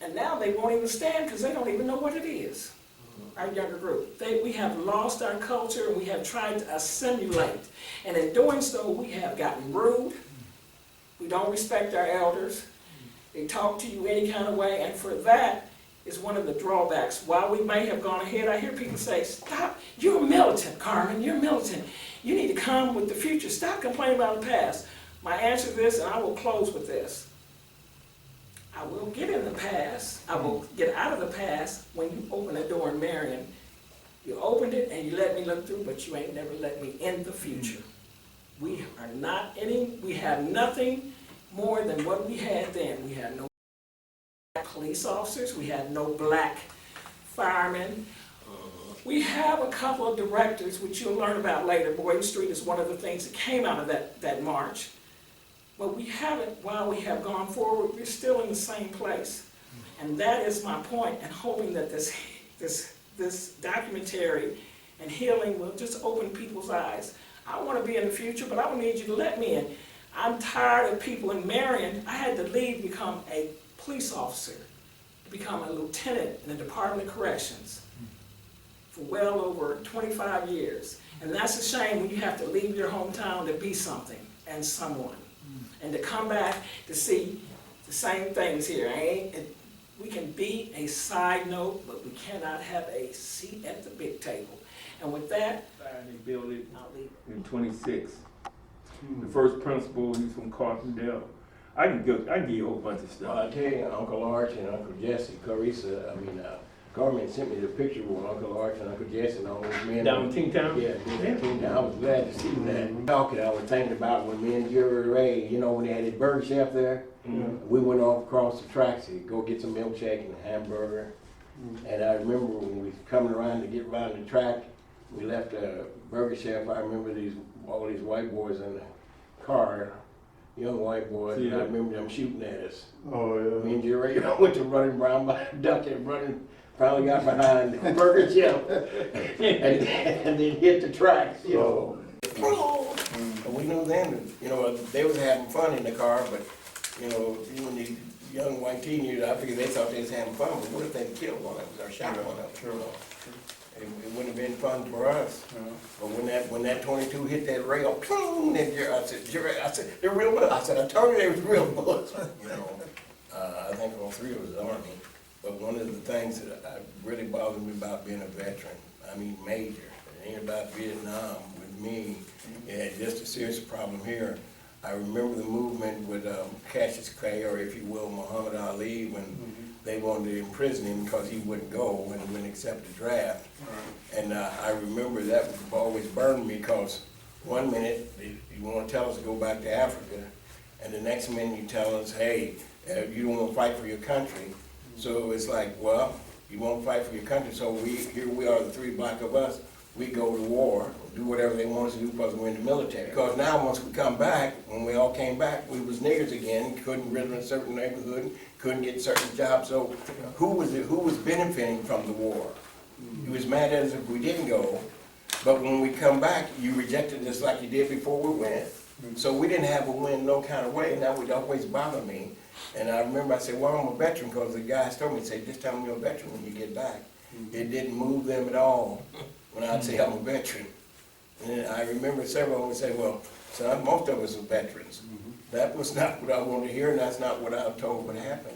Speaker 2: And now they won't even stand because they don't even know what it is. Our younger group. We have lost our culture, and we have tried to assimilate. And in doing so, we have gotten rude. We don't respect our elders. They talk to you any kind of way, and for that is one of the drawbacks. While we may have gone ahead, I hear people say, "Stop, you're militant, Carmen, you're militant. You need to come with the future. Stop complaining about the past." My answer to this, and I will close with this. I will get in the past. I will get out of the past when you open the door in Marion. You opened it and you let me look through, but you ain't never let me in the future. We are not we have nothing more than what we had then. We had no black police officers. We had no black firemen. We have a couple of directors, which you'll learn about later. Boyton Street is one of the things that came out of that march. But we haven't, while we have gone forward, we're still in the same place. And that is my point, and hoping that this documentary and healing will just open people's eyes. I want to be in the future, but I don't need you to let me in. I'm tired of people in Marion. I had to leave, become a police officer, become a lieutenant in the Department of Corrections for well over 25 years. And that's a shame when you have to leave your hometown to be something and someone. And to come back to see the same things here. We can be a side note, but we cannot have a seat at the big table. And with that,
Speaker 5: They built it
Speaker 2: I'll leave.
Speaker 5: in 26. The first principal, he's from Carpendale. I can give you a whole bunch of
Speaker 3: Well,
Speaker 5: stuff.
Speaker 3: I tell you, Uncle Arch and Uncle Jesse, Carmen sent me the picture with Uncle Arch and Uncle Jesse and all those men.
Speaker 5: Down in Kingtown?
Speaker 3: Yeah, Kingtown. I was glad to see that. Talking, I was thinking about when me and Jerry Ray, you know, when they had that burger chef there, we went off across the tracks to go get some milkshake and a hamburger. And I remember when we was coming around to get around the track, we left a burger chef. I remember all these white boys in the car, young white boys, and I remember them shooting at us.
Speaker 4: Oh, yeah.
Speaker 3: Me and Jerry went to running around by ducking, finally got behind the burger chef and then hit the tracks, you know. And we knew then that, you know, they was having fun in the car, but, you know, even these young white teenagers, I figured they thought they was having fun, but what if they killed one of us or shot one of us, you know? It wouldn't have been fun for us. But when that 22 hit that rail, ping, I said, they're real bullets. I said, I told you they was real bullets. You know, I think all 3 of us in the Army. But one of the things that really bothered me about being a veteran, I mean major, it ain't about Vietnam with me. It had just a serious problem here. I remember the movement with Cassius Clay, or if you will, Muhammad Ali, when they wanted to imprison him because he wouldn't go and wouldn't accept the draft. And I remember that always burned me, because one minute you want to tell us to go back to Africa, and the next minute you tell us, hey, you don't want to fight for your country. So it's like, well, you won't fight for your country, so here we are, the 3 black of us, we go to war, do whatever they want us to do because we're in the military. Because now once we come back, when we all came back, we was niggers again, couldn't live in a certain neighborhood, couldn't get certain jobs. So who was benefiting from the war? You was mad at us if we didn't go, but when we come back, you rejected us like you did before we went. So we didn't have a win no kind of way, and that would always bother me. And I remember I said, well, I'm a veteran, because the guys told me, say, just tell me you're a veteran when you get back. It didn't move them at all when I'd say I'm a veteran. And I remember several of them would say, well, son, most of us are veterans. That was not what I wanted to hear, and that's not what I was told would happen.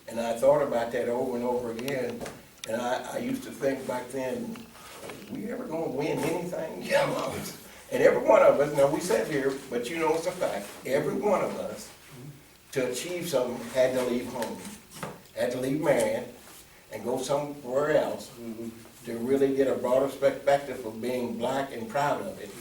Speaker 3: And I thought about that over and over again, and I used to think back then, are we ever gonna win anything? And every one of us, now we sat here, but you know it's a fact, every one of us, to achieve something, had to leave home, had to leave Marion, and go somewhere else to really get a broader perspective of being black and proud of it.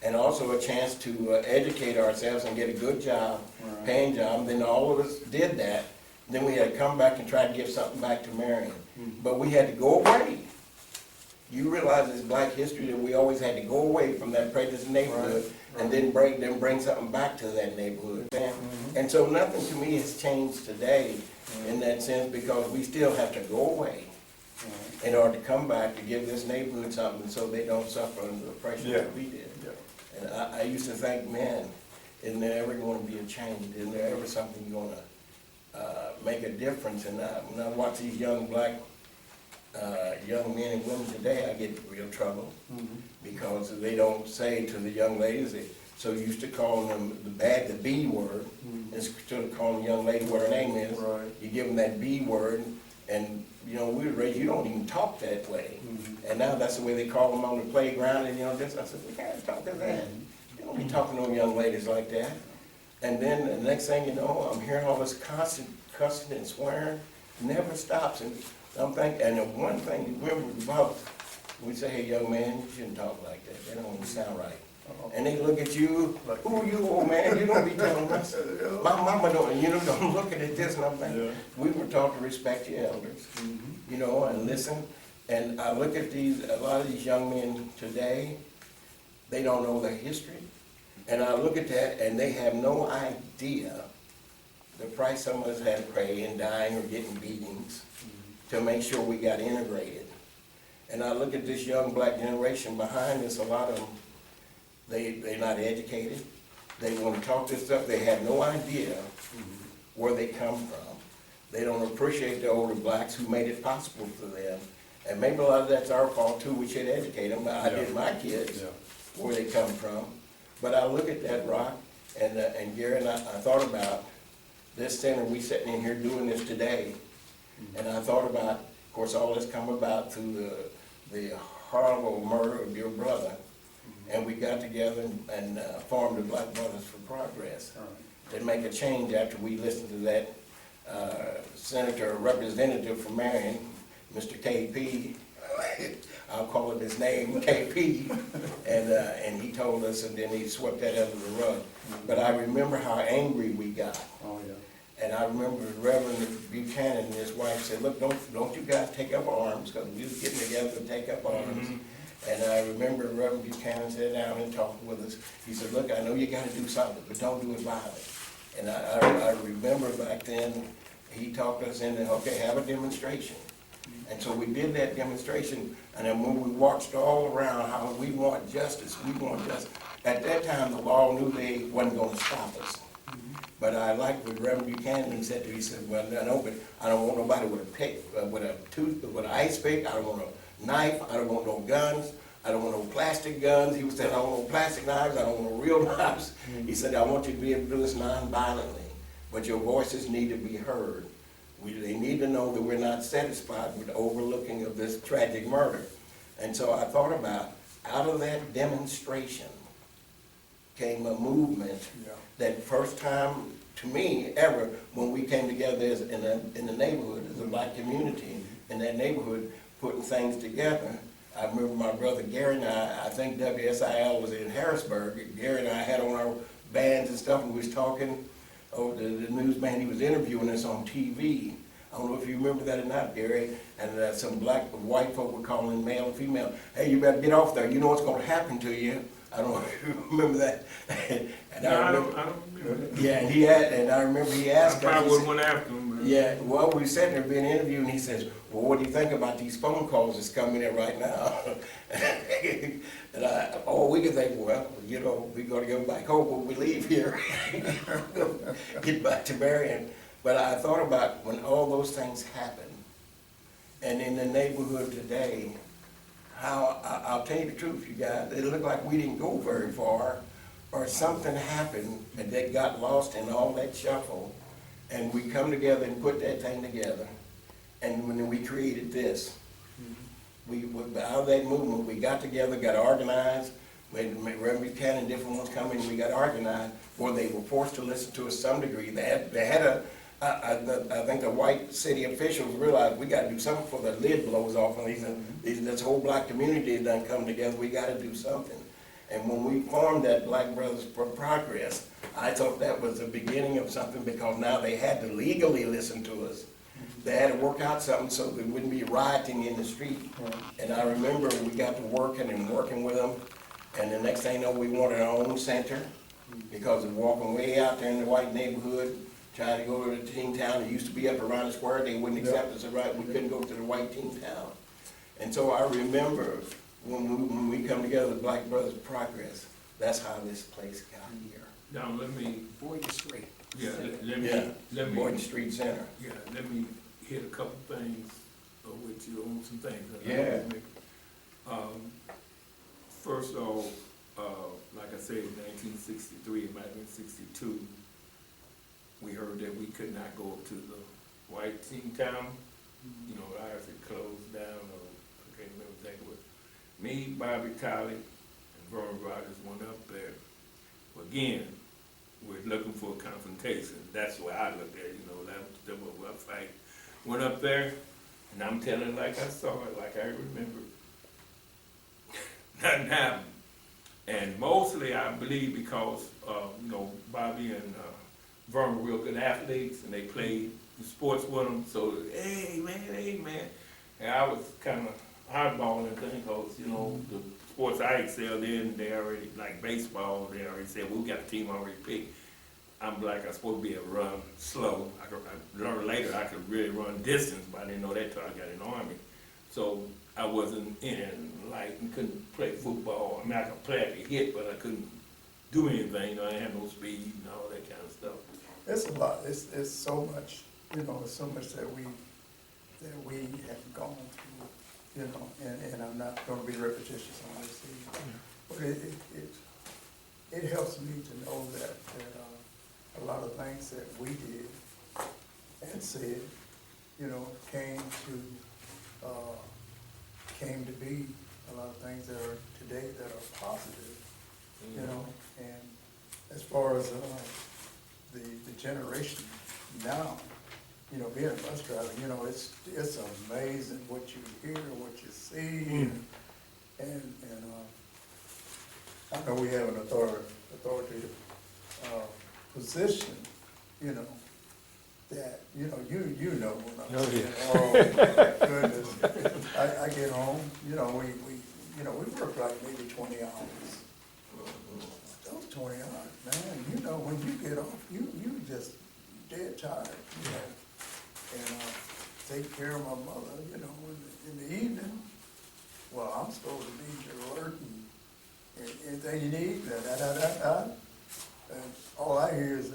Speaker 3: And also a chance to educate ourselves and get a good job, paying job. Then all of us did that. Then we had to come back and try to give something back to Marion. But we had to go away. You realize it's black history that we always had to go away from that prejudiced neighborhood and then bring something back to that neighborhood. And so nothing to me has changed today in that sense, because we still have to go away in order to come back to give this neighborhood something so they don't suffer under the pressure that we did. And I used to think, man, isn't there ever going to be a change? Isn't there ever something going to make a difference? And when I watch these young black young men and women today, I get in real trouble because they don't say to the young ladies, they so used to calling them the B word, instead of calling the young lady what her name is. You give them that B word, and you know, we were raised, you don't even talk that way. And now that's the way they call them on the playground, and you know, this, I said, we can't talk to that. You don't be talking to young ladies like that. And then the next thing you know, I'm hearing all this constant cussing and swearing, never stops. And I'm thinking, and the one thing you remember about, we say, hey, young man, you shouldn't talk like that. That don't even sound right. And they look at you, who are you, old man? You don't be telling us. My mama don't, you know, don't look at this, and I'm thinking, we were taught to respect your elders, you know, and listen. And I look at a lot of these young men today, they don't know their history. And I look at that, and they have no idea the price some of us had to pay in dying or getting beatings to make sure we got integrated. And I look at this young black generation behind us, a lot of them, they're not educated. They want to talk this stuff. They have no idea where they come from. They don't appreciate the older blacks who made it possible for them. And maybe a lot of that's our fault too. We should educate them. I did my kids where they come from. But I look at that, Rock, and Gary, and I thought about this center, we sitting in here doing this today. And I thought about, of course, all this come about through the horrible murder of your brother. And we got together and formed the Black Brothers for Progress to make a change after we listened to that senator or representative from Marion, Mr. KP. I'll call him his name, KP. And he told us, and then he swept that under the rug. But I remember how angry we got. And I remember Reverend Buchanan and his wife said, look, don't you guys take up arms, because we was getting together to take up arms. And I remember Reverend Buchanan sat down and talked with us. He said, look, I know you got to do something, but don't do it violent. And I remember back then, he talked us into, okay, have a demonstration. And so we did that demonstration, and then when we watched all around how we want justice, at that time the law knew they wasn't going to stop us. But I like what Reverend Buchanan said to me. He said, well, no, but I don't want nobody with a pick, with an ice pick. I don't want a knife. I don't want no guns. I don't want no plastic guns. He said, I don't want no plastic knives. I don't want no real knives. He said, I want you to be able to do this non-violently, but your voices need to be heard. They need to know that we're not satisfied with the overlooking of this tragic murder. And so I thought about, out of that demonstration came a movement that first time to me ever when we came together as in the neighborhood, as a black community in that neighborhood, putting things together. I remember my brother Gary and I think WSIL was in Harrisburg. Gary and I had on our bands and stuff, and we was talking. Oh, the newsman, he was interviewing us on TV. I don't know if you remember that or not, Gary. And some white folk were calling male and female. Hey, you better get off there. You know what's going to happen to you. I don't know if you remember that.
Speaker 5: And I don't remember.
Speaker 3: Yeah, and I remember he asked us.
Speaker 5: I probably would have went after him.
Speaker 3: Yeah, well, we sat there being interviewed, and he says, well, what do you think about these phone calls that's coming in right now? And all we could think, well, you know, we're gonna go back home when we leave here. Get back to Marion. But I thought about when all those things happen, and in the neighborhood today, how, I'll tell you the truth, you guys, it looked like we didn't go very far, or something happened and they got lost in all that shuffle, and we come together and put that thing together, and when we created this, out of that movement, we got together, got organized, Reverend Buchanan, different ones come in, we got organized, where they were forced to listen to us some degree. They had I think the white city officials realized we gotta do something before the lid blows off on this whole black community done come together, we gotta do something. And when we formed that Black Brothers for Progress, I thought that was the beginning of something, because now they had to legally listen to us. They had to work out something so there wouldn't be rioting in the street. And I remember we got to working with them, and the next thing you know, we wanted our own center, because of walking way out there in the white neighborhood, trying to go to the teen town. It used to be up around the square, they wouldn't accept us, right? We couldn't go to the white teen town. And so I remember when we come together, the Black Brothers Progress, that's how this place got here.
Speaker 5: Now, let me,
Speaker 2: Boyton Street.
Speaker 5: yeah,
Speaker 3: Yeah,
Speaker 5: let me,
Speaker 3: Boyton Street Center.
Speaker 5: yeah, let me hit a couple things with you on some things. that I
Speaker 3: Yeah.
Speaker 5: wanna make. First off, like I said, in 1963, it might have been 62, we heard that we could not go up to the white teen town. You know, ours had closed down, or I can't remember exactly what. Me, Bobby Talley, and Vernon Rogers went up there. Again, we're looking for a confrontation. That's where I looked at it, you know, that was a fight. Went up there, and I'm telling it like I saw it, like I remember. Nothing happened. And mostly, I believe, because, you know, Bobby and Vernon were real good athletes, and they played sports with them. So, hey man. And I was kind of hardballing and things, because, you know, the sports I excelled in, they already, like baseball, they already said, well, we got a team already picked. I'm black, I'm supposed to be able to run slow. I learned later I could really run distance, but I didn't know that till I got in the Army. So I wasn't in, like, couldn't play football. I mean, I could play, I could hit, but I couldn't do anything. You know, I didn't have no speed and all that kind of stuff.
Speaker 4: It's a lot, it's so much, you know, it's so much that we have gone through, you know, and I'm not gonna be repetitious on this either. But it helps me to know that a lot of things that we did and said, you know, came to be a lot of things that are today that are positive, you know, and as far as the generation now, you know, being a bus driver, you know, it's amazing what you hear, what you see, and I know we have an authoritative position, you know, that, you know, you know when I'm saying, oh my goodness. I get home, you know, we work like maybe 20 hours. Those 20 hours, man, you know, when you get off, you just dead tired, you know. And take care of my mother, you know, in the evening. Well, I'm supposed to be alert and anything you need, and all I hear is,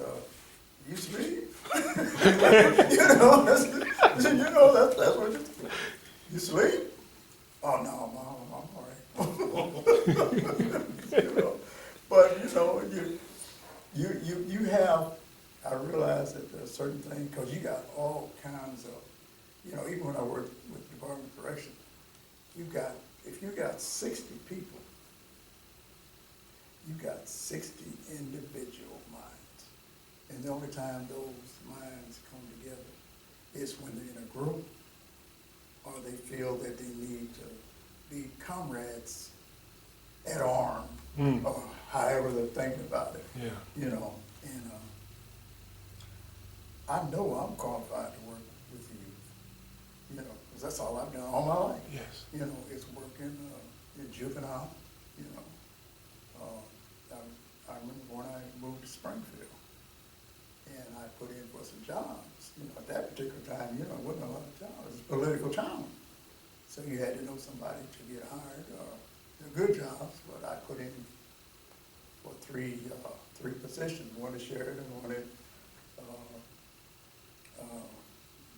Speaker 4: you sleep? You know, that's what you sleep? Oh, no, Mom, I'm all right. You know, but, you know, you have, I realize that there's certain things, because you got all kinds of, you know, even when I worked with the Department of Corrections, if you got 60 people, you got 60 individual minds. And the only time those minds come together is when they're in a group, or they feel that they need to be comrades at arms, or however they're thinking about it.
Speaker 1: Yeah.
Speaker 4: You know, and I know I'm qualified to work with you, you know, because that's all I've done all my life.
Speaker 1: Yes.
Speaker 4: You know, is working in juvenile, you know. I remember when I moved to Springfield, and I put in for some jobs. You know, at that particular time, you know, there wasn't a lot of jobs. It was a political town. So you had to know somebody to get hired. They're good jobs, but I put in for three positions, one at Sheridan, one at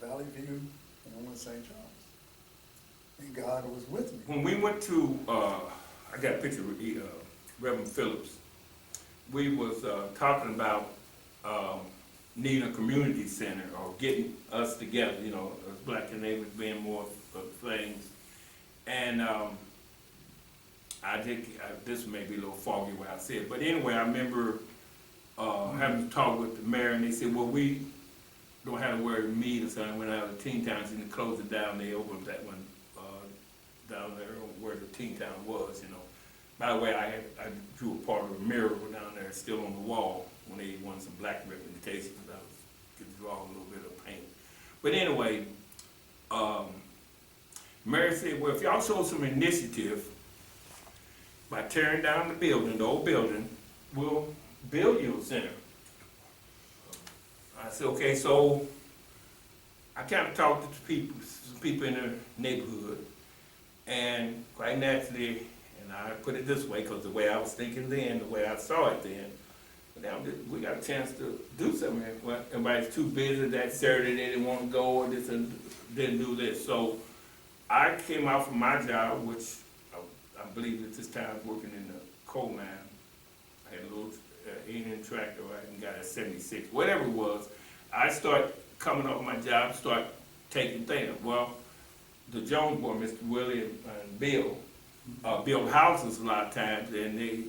Speaker 4: Valley View, and one at St. Charles. And God was with me.
Speaker 5: When we went to, I got a picture of Reverend Phillips. We was talking about needing a community center or getting us together, you know, as black neighbors being more of things. And this may be a little foggy what I said, but anyway, I remember having to talk with the mayor, and they said, well, we don't have to worry meat or something. When I was Teen Towns and they closed it down, they opened that one down there where the Teen Town was, you know. By the way, I drew a part of a mural down there, still on the wall, when they won some black representations. I could draw a little bit of paint. But anyway, Mary said, well, if y'all show some initiative by tearing down the building, the old building, we'll build you a center. I said, okay, so I kind of talked to some people in the neighborhood, and quite naturally, and I put it this way, because the way I was thinking then, the way I saw it then, now we got a chance to do something. Well, everybody's too busy that Saturday, they didn't want to go, or this and didn't do this. So I came out from my job, which I believe at this time I was working in the coal mine. I had a little 8-inch tractor, I got a 76, whatever it was. I start coming off my job, start taking things. Well, the Jones boy, Mr. Willie and Bill, build houses a lot of times, and they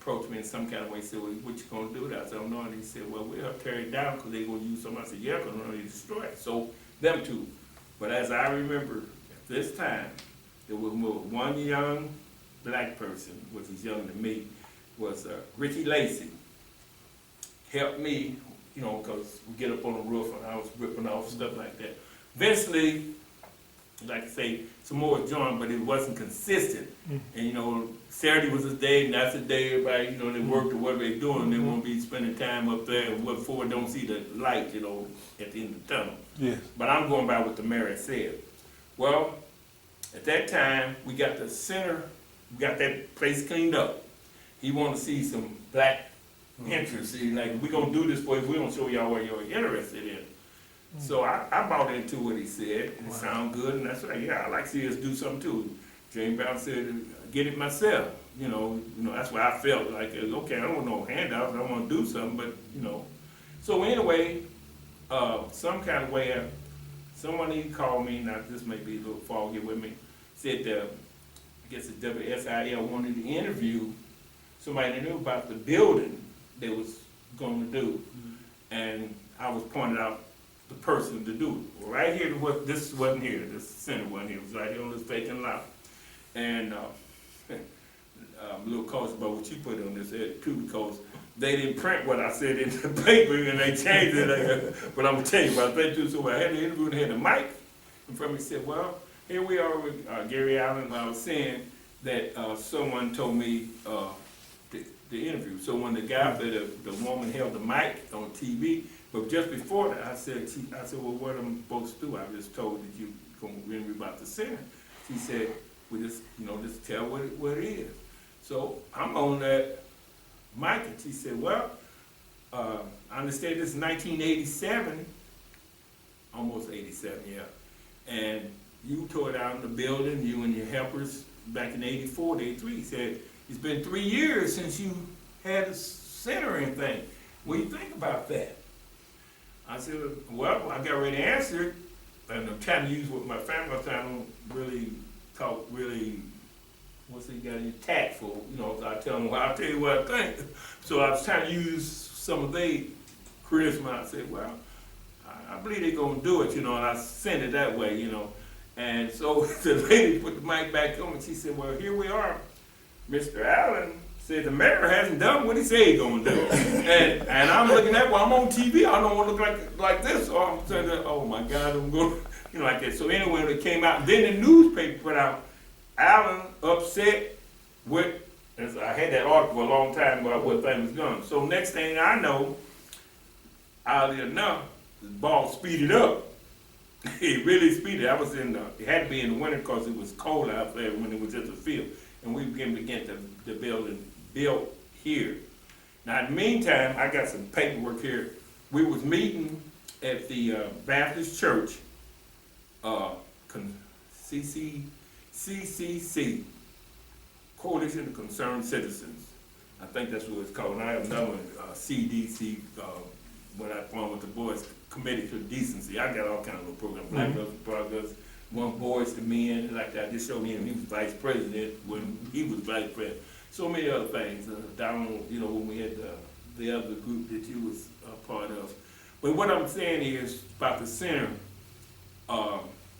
Speaker 5: approached me in some kind of way, said, well, what you gonna do with that? I said, I don't know, and he said, well, we'll tear it down because they're gonna use something. I said, yeah, because we're gonna destroy it. So, them two. But as I remember, at this time, there was one young black person, which was younger than me, was Ricky Lacey. Helped me, you know, because we get up on the roof and I was ripping off stuff like that. Eventually, like I say, some more joined, but it wasn't consistent. And you know, Saturday was a day, and that's a day everybody, you know, they work or whatever they're doing, they won't be spending time up there, and what for don't see the light, you know, at the end of the tunnel.
Speaker 1: Yes.
Speaker 5: But I'm going by what the mayor said. Well, at that time, we got the center, we got that place cleaned up. He wanted to see some black interest. See, like, we're going to do this for you, we don't show y'all what you're interested in. So I bought into what he said, and it sounded good, and that's right, yeah, I'd like to see us do something too. James Brown said, get it myself. You know, that's why I felt like, okay, I don't want no handouts, I want to do something, but, you know. So anyway, some kind of way, someone he called me, now this may be a little foggy with me, said, I guess the WSIL wanted to interview somebody that knew about the building they was going to do. And I was pointed out the person to do it. Well, right here, this wasn't here, this center wasn't here, it was right here on this vacant lot. And I'm a little cautious about what you put on this too, because they didn't print what I said in the paper and they changed it. But I'm gonna tell you about that too. So I had the interview and had the mic in front of me, said, well, here we are with Gary Allen. I was saying that someone told me the interview. So when the guy, the woman held the mic on TV, but just before that, I said, well, what am I supposed to do? I just told that you going to interview about the center. She said, we just, just tell what it is. So I'm on that mic, and she said, well, I understand this is 1987, almost 87, yeah. And you tore down the building, you and your helpers, back in 84, 83. He said, it's been 3 years since you had a center or anything. What do you think about that? I said, well, I got ready to answer it, and I'm trying to use what my family, I don't really talk really, what's it, got any tactful, I tell them, well, I'll tell you what I think. So I was trying to use some of their charisma. I said, well, I believe they're gonna do it, and I sent it that way, And so the lady put the mic back on, and she said, well, here we are. Mr. Allen said the mayor hasn't done what he said he's gonna do. and I'm looking at, well, I'm on TV, I don't wanna look like this. So I'm saying, oh my God, I'm going, like that. So anyway, it came out, then the newspaper put out, Allen upset with, I had that article a long time about what things was done. So next thing I know, oddly enough, the ball speeded up. It really speeded. I was it had to be in the winter because it was cold out there when it was just a field. And we began the build here. Now, in the meantime, I got some paperwork here. We was meeting at the Baptist Church, CCC, Coalition of Concerned Citizens. I think that's what it's called. And I have another one, CDC, when I formed with the boys committed to decency. I got all kinds of little programs, Black Girls Progress, One Boys to Men, like that. Just showed me him. He was vice president when he was vice president. So many other things down, when we had the other group that you was a part of. But what I'm saying is about the center.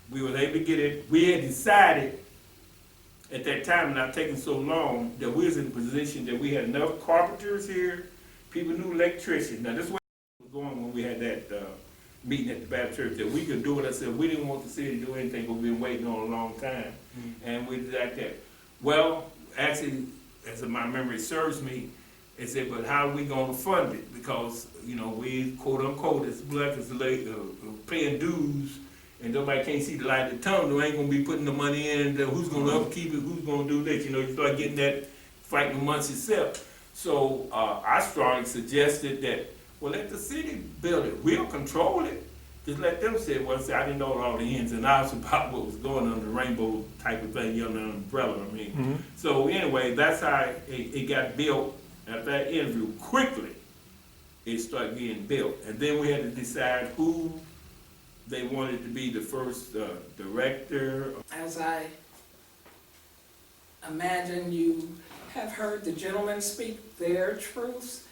Speaker 5: We were able to get it. We had decided at that time, not taking so long, that we was in a position that we had enough carpenters here, people knew electricians. Now this way it was going when we had that meeting at the Baptist Church, that we could do it ourselves. We didn't want the city to do anything, but we've been waiting on a long time. And we did like that. Well, actually, as my memory serves me, it said, but how are we gonna fund it? Because, we, quote unquote, as black as paying dues, and nobody can't see the light at the tunnel, ain't gonna be putting the money in, who's gonna upkeep it, who's gonna do this, you start getting that fighting amongst yourself. So, I strongly suggested that, well, let the city build it, we'll control it. Just let them say, well, see, I didn't know all the ins and outs about what was going on, the rainbow type of thing, under an umbrella, I mean. So anyway, that's how it got built. After that interview, quickly, it started getting built. And then we had to decide who they wanted to be the first director.
Speaker 2: As I imagine you have heard the gentlemen speak their truths,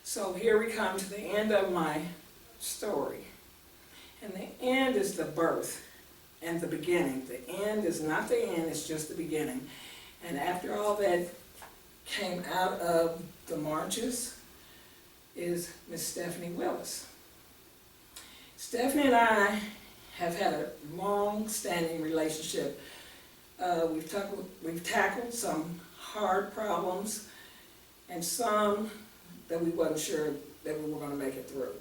Speaker 2: so here we come to the end of my story. And the end is the birth and the beginning. The end is not the end, it's just the beginning. And after all that came out of the marches is Miss Stephanie Willis. Stephanie and I have had a long-standing relationship. We've tackled some hard problems and some that we wasn't sure that we were going to make it through.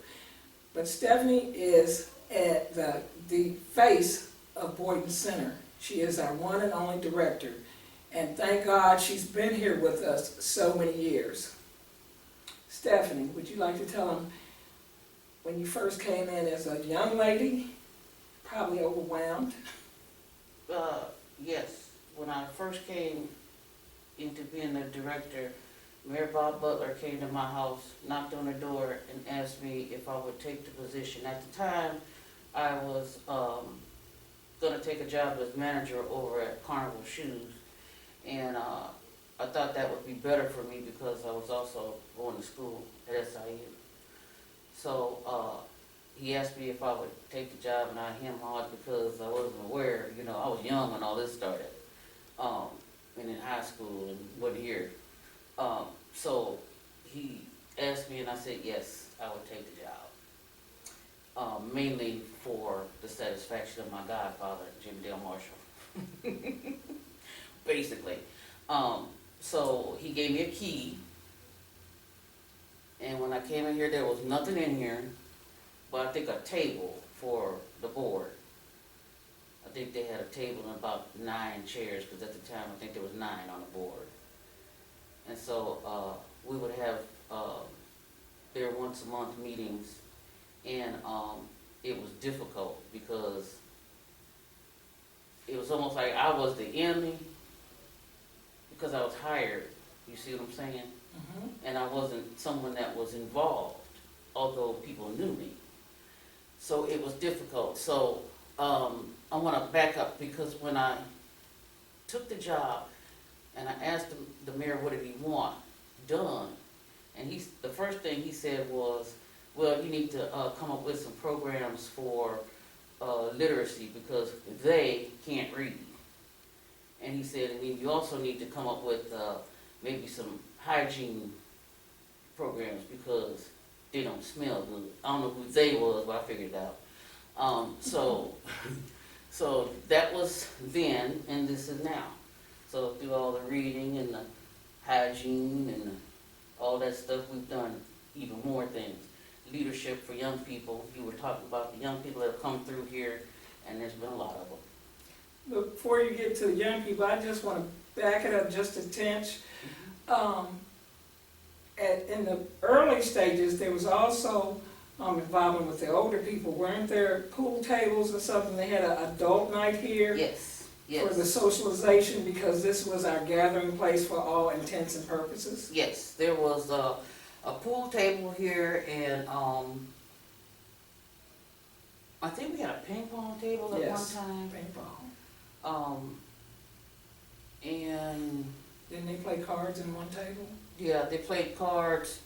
Speaker 2: But Stephanie is at the face of Boyton Center. She is our one and only director. And thank God she's been here with us so many years. Stephanie, would you like to tell them, when you first came in as a young lady, probably overwhelmed?
Speaker 6: Yes. When I first came into being a director, Mayor Bob Butler came to my house, knocked on the door, and asked me if I would take the position. At the time, I was going to take a job as manager over at Carnival Shoes, and I thought that would be better for me because I was also going to school at SIU. So he asked me if I would take the job, and I hemmed hard because I wasn't aware. I was young when all this started, and in high school and wasn't here. So he asked me, and I said yes, I would take the job. Mainly for the satisfaction of my godfather, Jim Dale Marshall. Basically. So he gave me a key, and when I came in here, there was nothing in here but I think a table for the board. I think they had a table and about 9 chairs, because at the time I think there was 9 on the board. And so we would have their once a month meetings, and it was difficult because it was almost like I was the enemy because I was hired, you see what I'm saying?
Speaker 2: Mm-hmm.
Speaker 6: And I wasn't someone that was involved, although people knew me. So it was difficult. So I want to back up, because when I took the job and I asked the mayor what did he want done, and the first thing he said was, well, you need to come up with some programs for literacy because they can't read. And he said, and then you also need to come up with maybe some hygiene programs because they don't smell good. I don't know who they was, but I figured it out. So that was then, and this is now. So through all the reading and the hygiene and all that stuff, we've done even more things. leadership for young people. You were talking about the young people that have come through here, and there's been a lot of them.
Speaker 2: Before you get to the young people, I just want to back it up just a tinch. In the early stages, there was also involvement with the older people. Weren't there pool tables or something? They had an adult night here
Speaker 6: Yes,
Speaker 2: for the
Speaker 6: yes,
Speaker 2: socialization, because this was our gathering place for all intents and purposes.
Speaker 6: yes. There was a pool table here, and I think we had a ping pong table at
Speaker 2: Yes.
Speaker 6: one time.
Speaker 2: Paintball.
Speaker 6: And
Speaker 2: Didn't they play cards in one table?
Speaker 6: yeah, they played cards.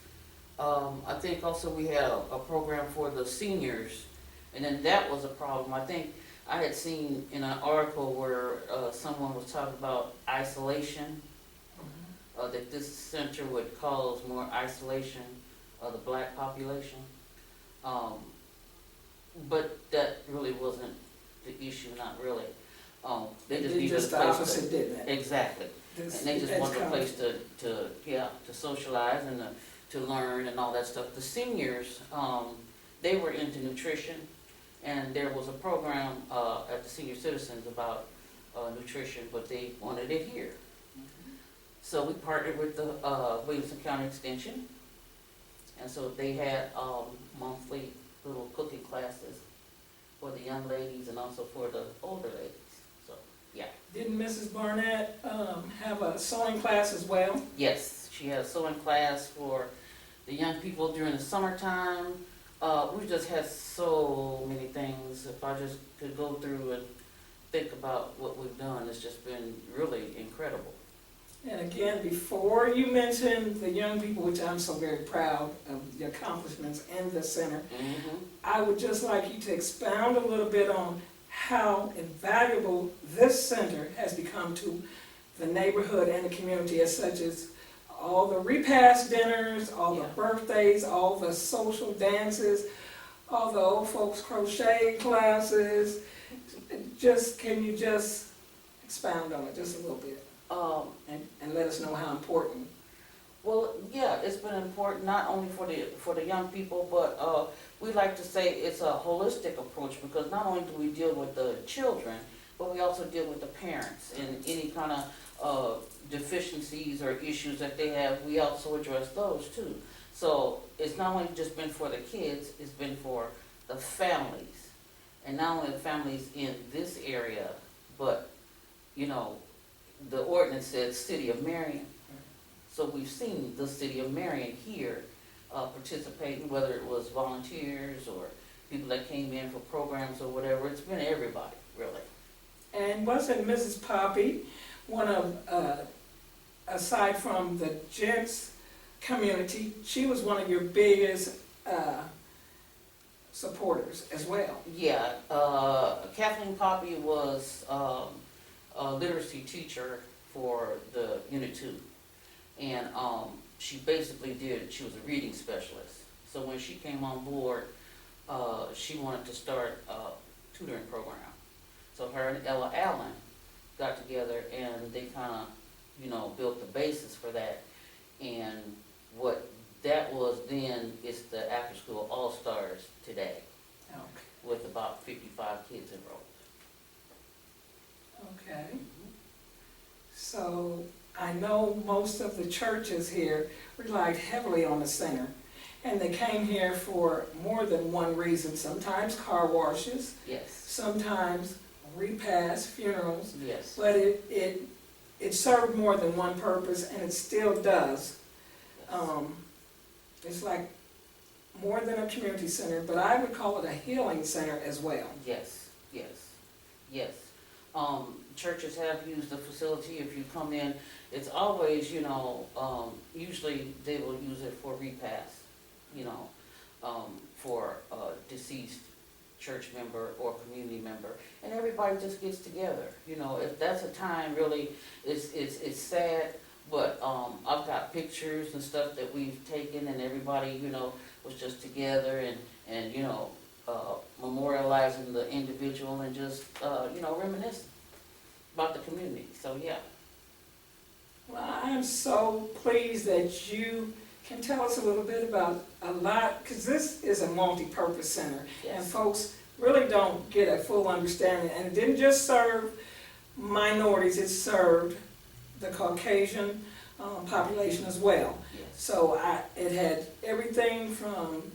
Speaker 6: I think also we had a program for the seniors, and then that was a problem. I think I had seen in an article where someone was talking about isolation, that this center would cause more isolation of the black population. But that really wasn't the issue, not really. They just
Speaker 2: It did
Speaker 6: needed a
Speaker 2: just the
Speaker 6: place
Speaker 2: opposite, didn't it?
Speaker 6: Exactly.
Speaker 2: This-
Speaker 6: And they just
Speaker 2: that's
Speaker 6: wanted a
Speaker 2: common.
Speaker 6: place to socialize and to learn and all that stuff. The seniors, they were into nutrition, and there was a program at the Senior Citizens about nutrition, but they wanted it here. So we partnered with the Williamson County Extension, and so they had monthly little cooking classes for the young ladies and also for the older ladies. So, yeah.
Speaker 2: Didn't Mrs. Barnett have a sewing class as well?
Speaker 6: Yes, she had a sewing class for the young people during the summertime. We just had so many things. If I just could go through and think about what we've done, it's just been really incredible.
Speaker 2: And again, before you mention the young people, which I'm so very proud of the accomplishments in the center, I would just like you to expound a little bit on how invaluable this center has become to the neighborhood and the community, as such as all the repast dinners, all the
Speaker 6: Yeah.
Speaker 2: birthdays, all the social dances, all the old folks crochet classes. Can you just expound on it just a little bit and let us know how important?
Speaker 6: Well, yeah, it's been important not only for the young people, but we like to say it's a holistic approach, because not only do we deal with the children, but we also deal with the parents and any kind of deficiencies or issues that they have. We also address those too. So it's not only just been for the kids, it's been for the families, and not only the families in this area, but the ordinance says City of Marion. So we've seen the City of Marion here participating, whether it was volunteers or people that came in for programs or whatever. It's been everybody, really.
Speaker 2: And wasn't Mrs. Poppy one of, aside from the gents community, she was one of your biggest supporters as well?
Speaker 6: Yeah, Kathleen Poppy was a literacy teacher for the Unit 2. And she basically she was a reading specialist. So when she came on board, she wanted to start a tutoring program. So her and Ella Allen got together, and they kind of, built the basis for that. And what that was then is the after-school all-stars today,
Speaker 2: Okay.
Speaker 6: with about 55 kids enrolled.
Speaker 2: Okay. So I know most of the churches here relied heavily on the center, and they came here for more than one reason. Sometimes car washes,
Speaker 6: Yes,
Speaker 2: sometimes repast, funerals,
Speaker 6: yes.
Speaker 2: but it served more than one purpose, and it still does. It's like more than a community center, but I would call it a healing center as well.
Speaker 6: Yes, yes, yes. Churches have used the facility. If you come in, it's always, usually they will use it for repast, for a deceased church member or community member, and everybody just gets together. If that's a time, really, it's sad, but I've got pictures and stuff that we've taken, and everybody, was just together and memorializing the individual and just, reminiscing about the community. So, yeah.
Speaker 2: Well, I'm so pleased that you can tell us a little bit about a lot, because this is a multi-purpose center, and
Speaker 6: Yes.
Speaker 2: folks really don't get a full understanding, and it didn't just serve minorities, it served the Caucasian population as well.
Speaker 6: Yes.
Speaker 2: So it had everything from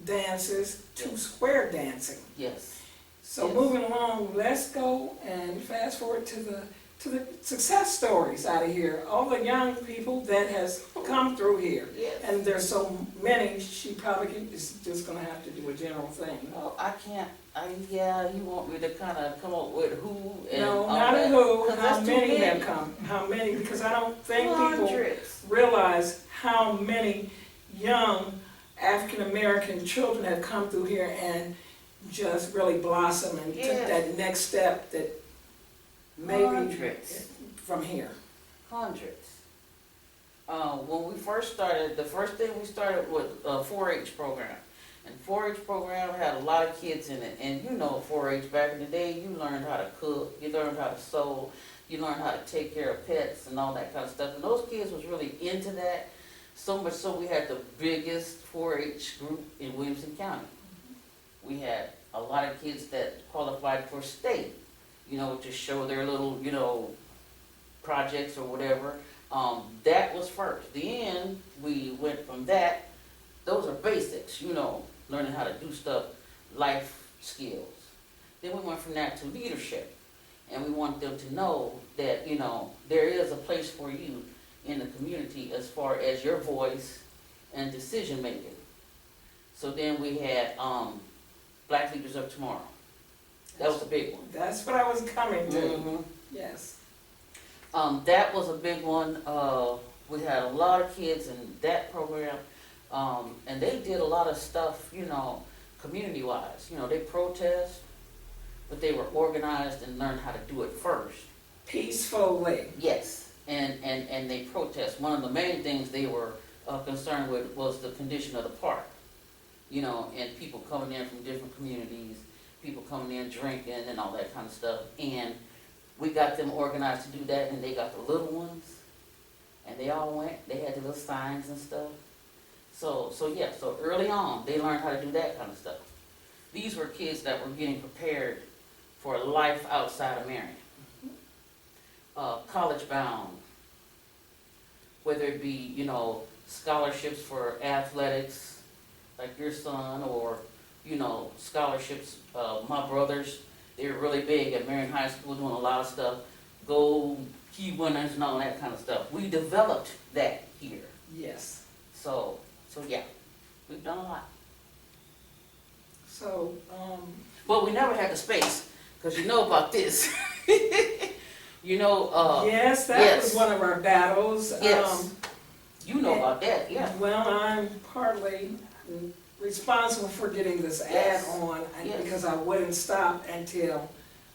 Speaker 2: dances to square dancing.
Speaker 6: Yes.
Speaker 2: So
Speaker 6: Yes.
Speaker 2: moving along, let's go and fast forward to the success stories out of here. All the young people that has come through here.
Speaker 6: Yes.
Speaker 2: And there's so many, she probably is just gonna have to do a general thing.
Speaker 6: No, I can't, yeah, you want me to kind of come up with who and
Speaker 2: No,
Speaker 6: all
Speaker 2: not
Speaker 6: that?
Speaker 2: a who,
Speaker 6: 'Cause
Speaker 2: how
Speaker 6: that's too
Speaker 2: many have
Speaker 6: many.
Speaker 2: come, how many, because I don't think people
Speaker 6: Hundreds.
Speaker 2: realize how many young African-American children have come through here and just really blossomed and took
Speaker 6: Yes.
Speaker 2: that next step that maybe
Speaker 6: Hundreds.
Speaker 2: from here.
Speaker 6: Hundreds. When we first started, the first thing we started with a 4-H program. And 4-H program had a lot of kids in it. And you know 4-H back in the day, you learned how to cook, you learned how to sew, you learned how to take care of pets and all that kind of stuff. And those kids was really into that. So much so we had the biggest 4-H group in Williamson County. We had a lot of kids that qualified for state, you know, to show their little, you know, projects or whatever. That was first. Then we went from that, those are basics, you know, learning how to do stuff, life skills. Then we went from that to leadership. And we want them to know that, you know, there is a place for you in the community as far as your voice and decision making. So then we had Black Leaders of Tomorrow. That was a big one.
Speaker 2: That's what I was coming to,
Speaker 6: Mhm.
Speaker 2: yes.
Speaker 6: That was a big one. We had a lot of kids in that program, and they did a lot of stuff, you know, community-wise. You know, they protest, but they were organized and learned how to do it first.
Speaker 2: Peacefully.
Speaker 6: Yes, and they protest. One of the main things they were concerned with was the condition of the park. You know, and people coming in from different communities, people coming in drinking and all that kind of stuff. And we got them organized to do that, and they got the little ones, and they all went. They had the little signs and stuff. So yeah, so early on, they learned how to do that kind of stuff. These were kids that were getting prepared for life outside of Marion. College bound, whether it be, you know, scholarships for athletics, like your son, or, you know, scholarships. My brothers, they were really big at Marion High School, doing a lot of stuff, gold key winners and all that kind of stuff. We developed that here.
Speaker 2: Yes.
Speaker 6: So yeah, we've done a lot.
Speaker 2: So,
Speaker 6: But we never had the space, because you know about this. You know,
Speaker 2: yes, that
Speaker 6: yes.
Speaker 2: was one of our battles.
Speaker 6: Yes. You know about that, yeah.
Speaker 2: Well, I'm partly responsible for getting this
Speaker 6: Yes.
Speaker 2: ad on,
Speaker 6: Yes.
Speaker 2: because I wouldn't stop until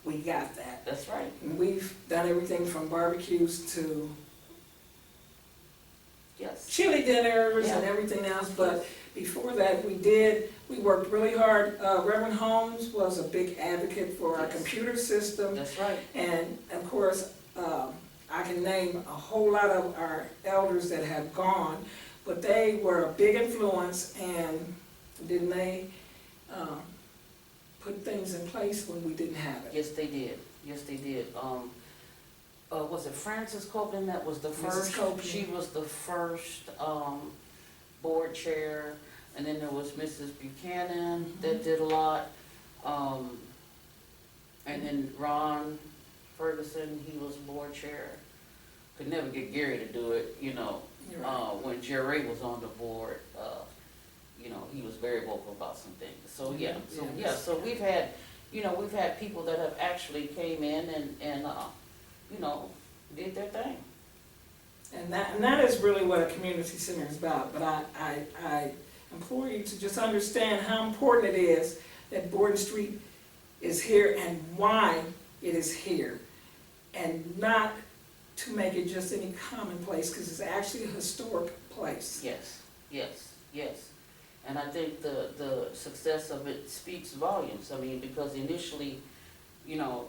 Speaker 2: we got that.
Speaker 6: That's right.
Speaker 2: And we've done everything from barbecues to
Speaker 6: Yes.
Speaker 2: chili dinners and
Speaker 6: Yeah.
Speaker 2: everything else, but before that, we worked really hard. Reverend Holmes was a big advocate for our
Speaker 6: Yes.
Speaker 2: computer system,
Speaker 6: That's right.
Speaker 2: and of course, I can name a whole lot of our elders that have gone, but they were a big influence, and didn't they put things in place when we didn't have it?
Speaker 6: Yes, they did. Yes, they did. Was it Frances Copeland that was the
Speaker 2: Mrs.
Speaker 6: first?
Speaker 2: Copeland.
Speaker 6: She was the first board chair, and then there was Mrs. Buchanan that did a lot. And then Ron Ferguson, he was board chair. Could never get Gary to do it, you know.
Speaker 2: You're right.
Speaker 6: When Jerry was on the board, you know, he was very vocal about some things. So so we've had, you know, we've had people that have actually came in and you know, did their thing.
Speaker 2: And that is really what a community center is about, but I implore you to just understand how important it is that Boyton Street is here and why it is here, and not to make it just any commonplace, because it's actually a historic place.
Speaker 6: Yes, yes, yes. And I think the success of it speaks volumes. I mean, because initially, you know,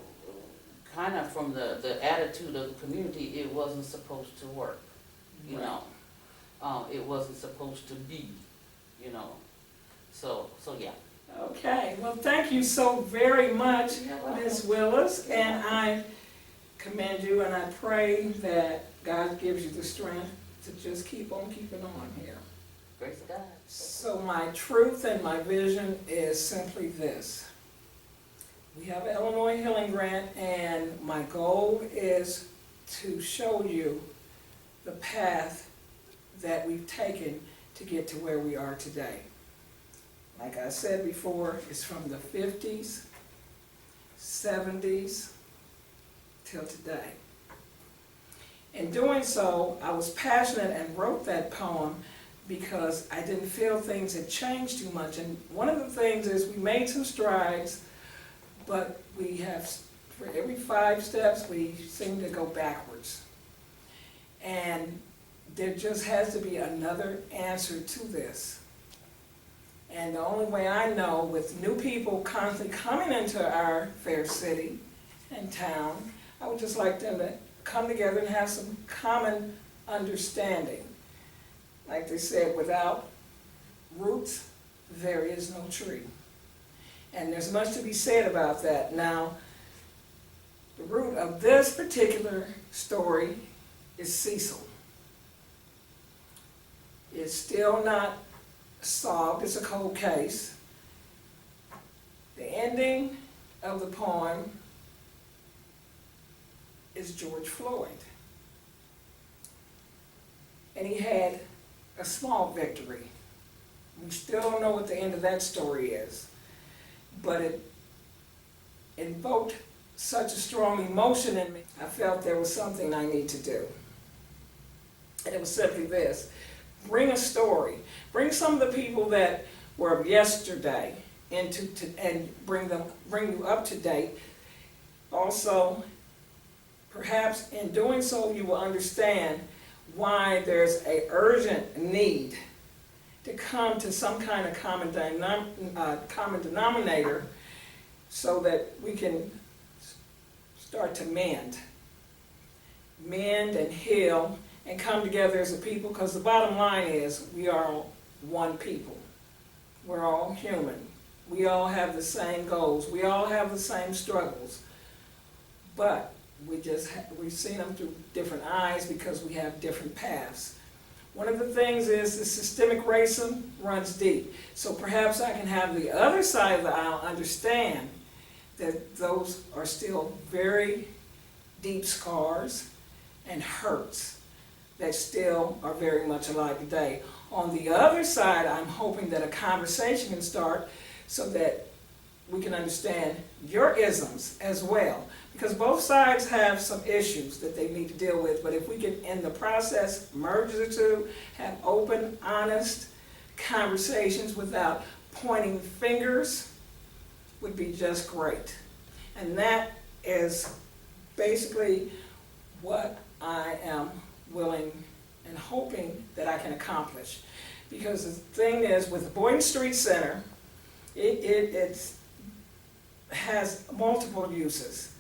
Speaker 6: kind of from the attitude of the community, it wasn't supposed to work, you
Speaker 2: Right.
Speaker 6: know. it wasn't supposed to be, you know. So yeah.
Speaker 2: Okay, well, thank you so very much,
Speaker 6: You're welcome.
Speaker 2: Ms. Willis, and I commend you, and I pray that God gives you the strength to just keep on keeping on here.
Speaker 6: Grace of God.
Speaker 2: So my truth and my vision is simply this. We have an Illinois Healing Grant, and my goal is to show you the path that we've taken to get to where we are today. Like I said before, it's from the 50s, 70s, till today. In doing so, I was passionate and wrote that poem because I didn't feel things had changed too much. And one of the things is we made some strides, but we have, for every 5 steps, we seem to go backwards. And there just has to be another answer to this. And the only way I know, with new people constantly coming into our fair city and town, I would just like them to come together and have some common understanding. Like they said, without roots, there is no tree. And there's much to be said about that. Now, the root of this particular story is Cecil. It's still not solved, it's a cold case. The ending of the poem is George Floyd. And he had a small victory. We still don't know what the end of that story is, but it invoked such a strong emotion in me. I felt there was something I need to do. And it was simply this: bring a story. Bring some of the people that were of yesterday and bring you up to date. Also, perhaps in doing so, you will understand why there's an urgent need to come to some kind of common denominator so that we can start to mend and heal and come together as a people, because the bottom line is we are all one people. We're all human. We all have the same goals. We all have the same struggles. But we've seen them through different eyes because we have different paths. One of the things is the systemic racism runs deep. So perhaps I can have the other side of the aisle understand that those are still very deep scars and hurts that still are very much alive today. On the other side, I'm hoping that a conversation can start so that we can understand your isms as well. Because both sides have some issues that they need to deal with, but if we can, in the process, merge the two, have open, honest conversations without pointing fingers, would be just great. And that is basically what I am willing and hoping that I can accomplish. Because the thing is, with the Boyton Street Center, it has multiple uses.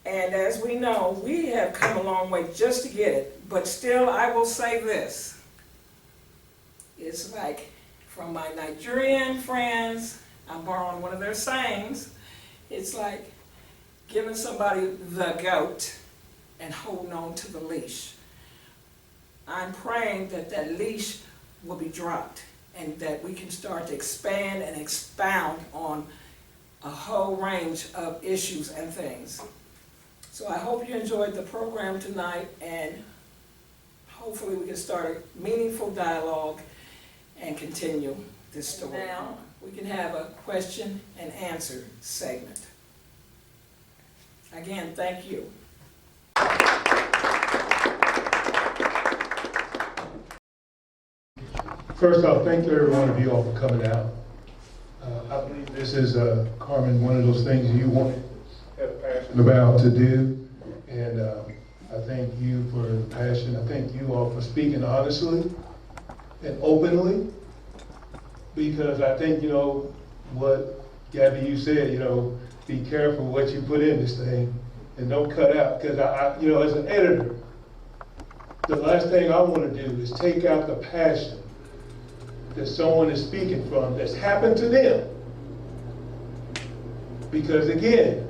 Speaker 2: And as we know, we have come a long way just to get it. But still, I will say this. It's like, from my Nigerian friends, I'm borrowing one of their sayings, it's like giving somebody the goat and holding on to the leash. I'm praying that that leash will be dropped and that we can start to expand and expound on a whole range of issues and things. So I hope you enjoyed the program tonight, and hopefully we can start a meaningful dialogue and continue this story. Now we can have a question and answer segment. Again, thank you.
Speaker 1: First off, thank every one of you all for coming out. I believe this is, Carmen, one of those things you wanted to have passion about to do. And I thank you for the passion. I thank you all for speaking honestly and openly. Because I think, you know, what Gabby, you said, you know, be careful what you put in this thing and don't cut out. Because I you know, as an editor, the last thing I want to do is take out the passion that someone is speaking from that's happened to them. Because again,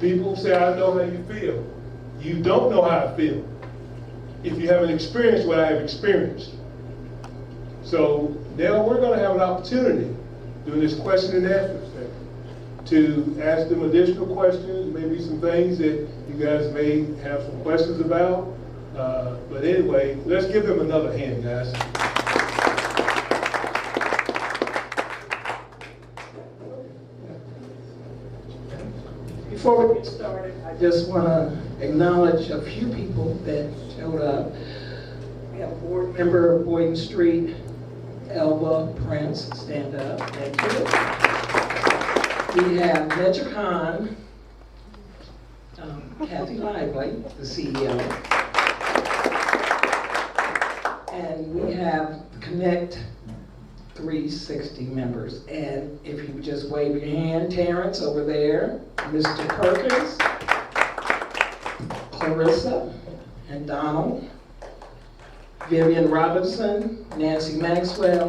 Speaker 1: people say, I know how you feel. You don't know how I feel if you haven't experienced what I have experienced. So now we're going to have an opportunity during this question and answer session to ask them additional questions, maybe some things that you guys may have some questions about. But anyway, let's give them another hand, guys.
Speaker 7: Before we get started, I just want to acknowledge a few people that showed up. We have a board member of Boyton Street, Elba Prince, stand up, thank you. We have Ledger Khan, Kathy Lively, the CEO. And we have Connect 360 members. And if you would just wave your hand, Terrence over there, Mr. Perkins, Clarissa and Donald, Vivian Robinson, Nancy Maxwell,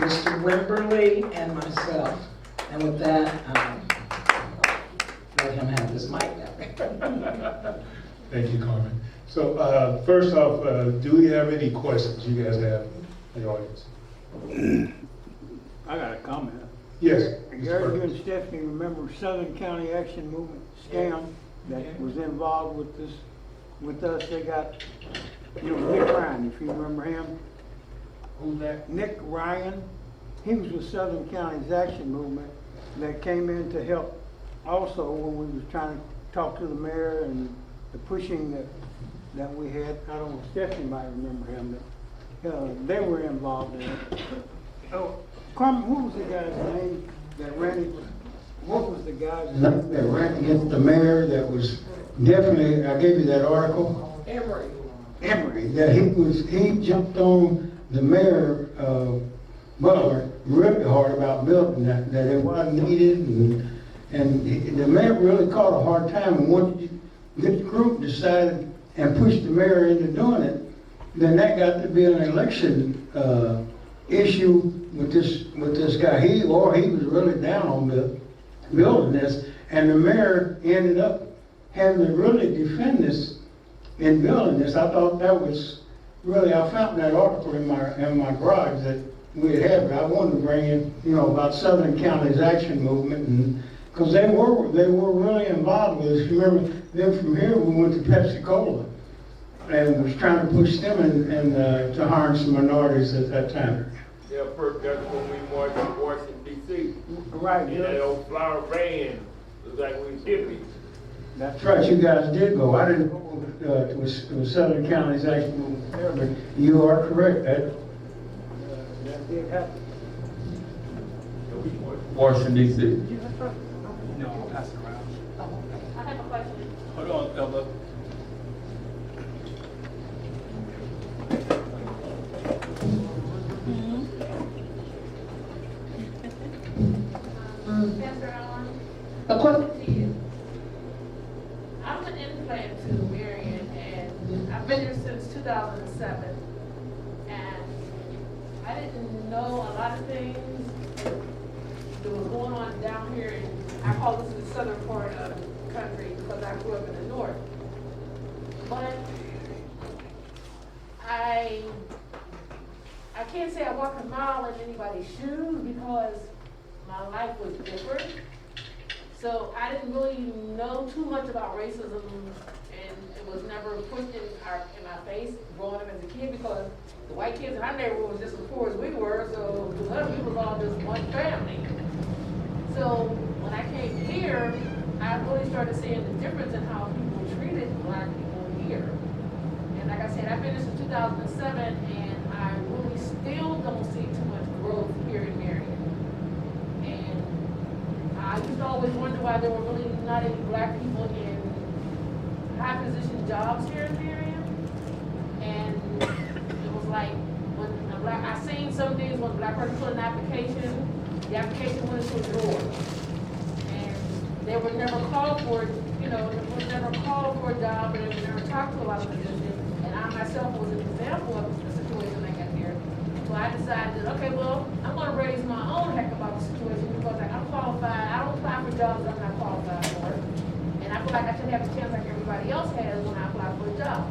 Speaker 7: Mr. Wimberly, and myself. And with that, let him have this mic now.
Speaker 1: Thank you, Carmen. So first off, do we have any questions you guys have in the audience?
Speaker 8: I got a comment.
Speaker 1: Yes.
Speaker 8: Gary, you and Stephanie remember Southern County Action Movement scam that was involved with this, with us? They got, Nick Ryan, if you remember him.
Speaker 1: Who's that?
Speaker 8: Nick Ryan, he was with Southern County's Action Movement that came in to help also when we was trying to talk to the mayor and the pushing that we had. I don't know, Stephanie might remember him, but they were involved in it. Oh, Carmen, what was the guy's name that ran it? What was the guy's name
Speaker 9: That ran against the mayor? That was definitely, I gave you that article.
Speaker 7: Emery.
Speaker 8: Emery.
Speaker 9: That he jumped on the mayor, Butler, really hard about building that it wasn't needed, and the mayor really caught a hard time. And once this group decided and pushed the mayor into doing it, then that got to be an election issue with this guy. He was really down on building this, and the mayor ended up having to really defend this in building this. I thought that was really, I found that article in my garage that we had, but I wanted to bring in, about Southern County's Action Movement, and because they were really involved with us. You remember, then from here we went to Pepsi-Cola and was trying to push them and to hire some minorities at that time.
Speaker 5: Yeah, first, that's when we marched in Washington, D.C.
Speaker 8: Right,
Speaker 5: In that old flower van, it was like we hippies.
Speaker 9: That's right, you guys did go. I didn't go to Southern County's Action Movement there, but you are correct.
Speaker 8: that did happen.
Speaker 10: Washington, D.C.
Speaker 5: No, I'll pass it around.
Speaker 11: I have a question.
Speaker 5: Hold on, Elba.
Speaker 11: Pastor Allen,
Speaker 7: A question?
Speaker 11: to you. I'm an implant to Marion, and I've been here since 2007. And I didn't know a lot of things that was going on down here, and I call this the southern part of the country because I grew up in the north. But I can't say I walked a mile in anybody's shoes because my life was different. So I didn't really know too much about racism, and it was never pushed in my face growing up as a kid because the white kids in our neighborhood was just as poor as we were, so to us we was all just one family. So when I came here, I really started seeing the difference in how people treated black people here. And like I said, I've been here since 2007, and I really still don't see too much growth here in Marion. And I used to always wonder why there were really not any black people in high position jobs here in Marion. And it was like, when I seen some days when a black person put an application, the application went into a drawer. And they were never called for, they were never called for a job, and they were never talked to about a position. I myself was an example of the situation I got here. So I decided that, okay, well, I'm gonna raise my own heck about the situation because like, I'm qualified, I don't apply for jobs I'm not qualified for. And I feel like I should have a chance like everybody else has when I apply for a job.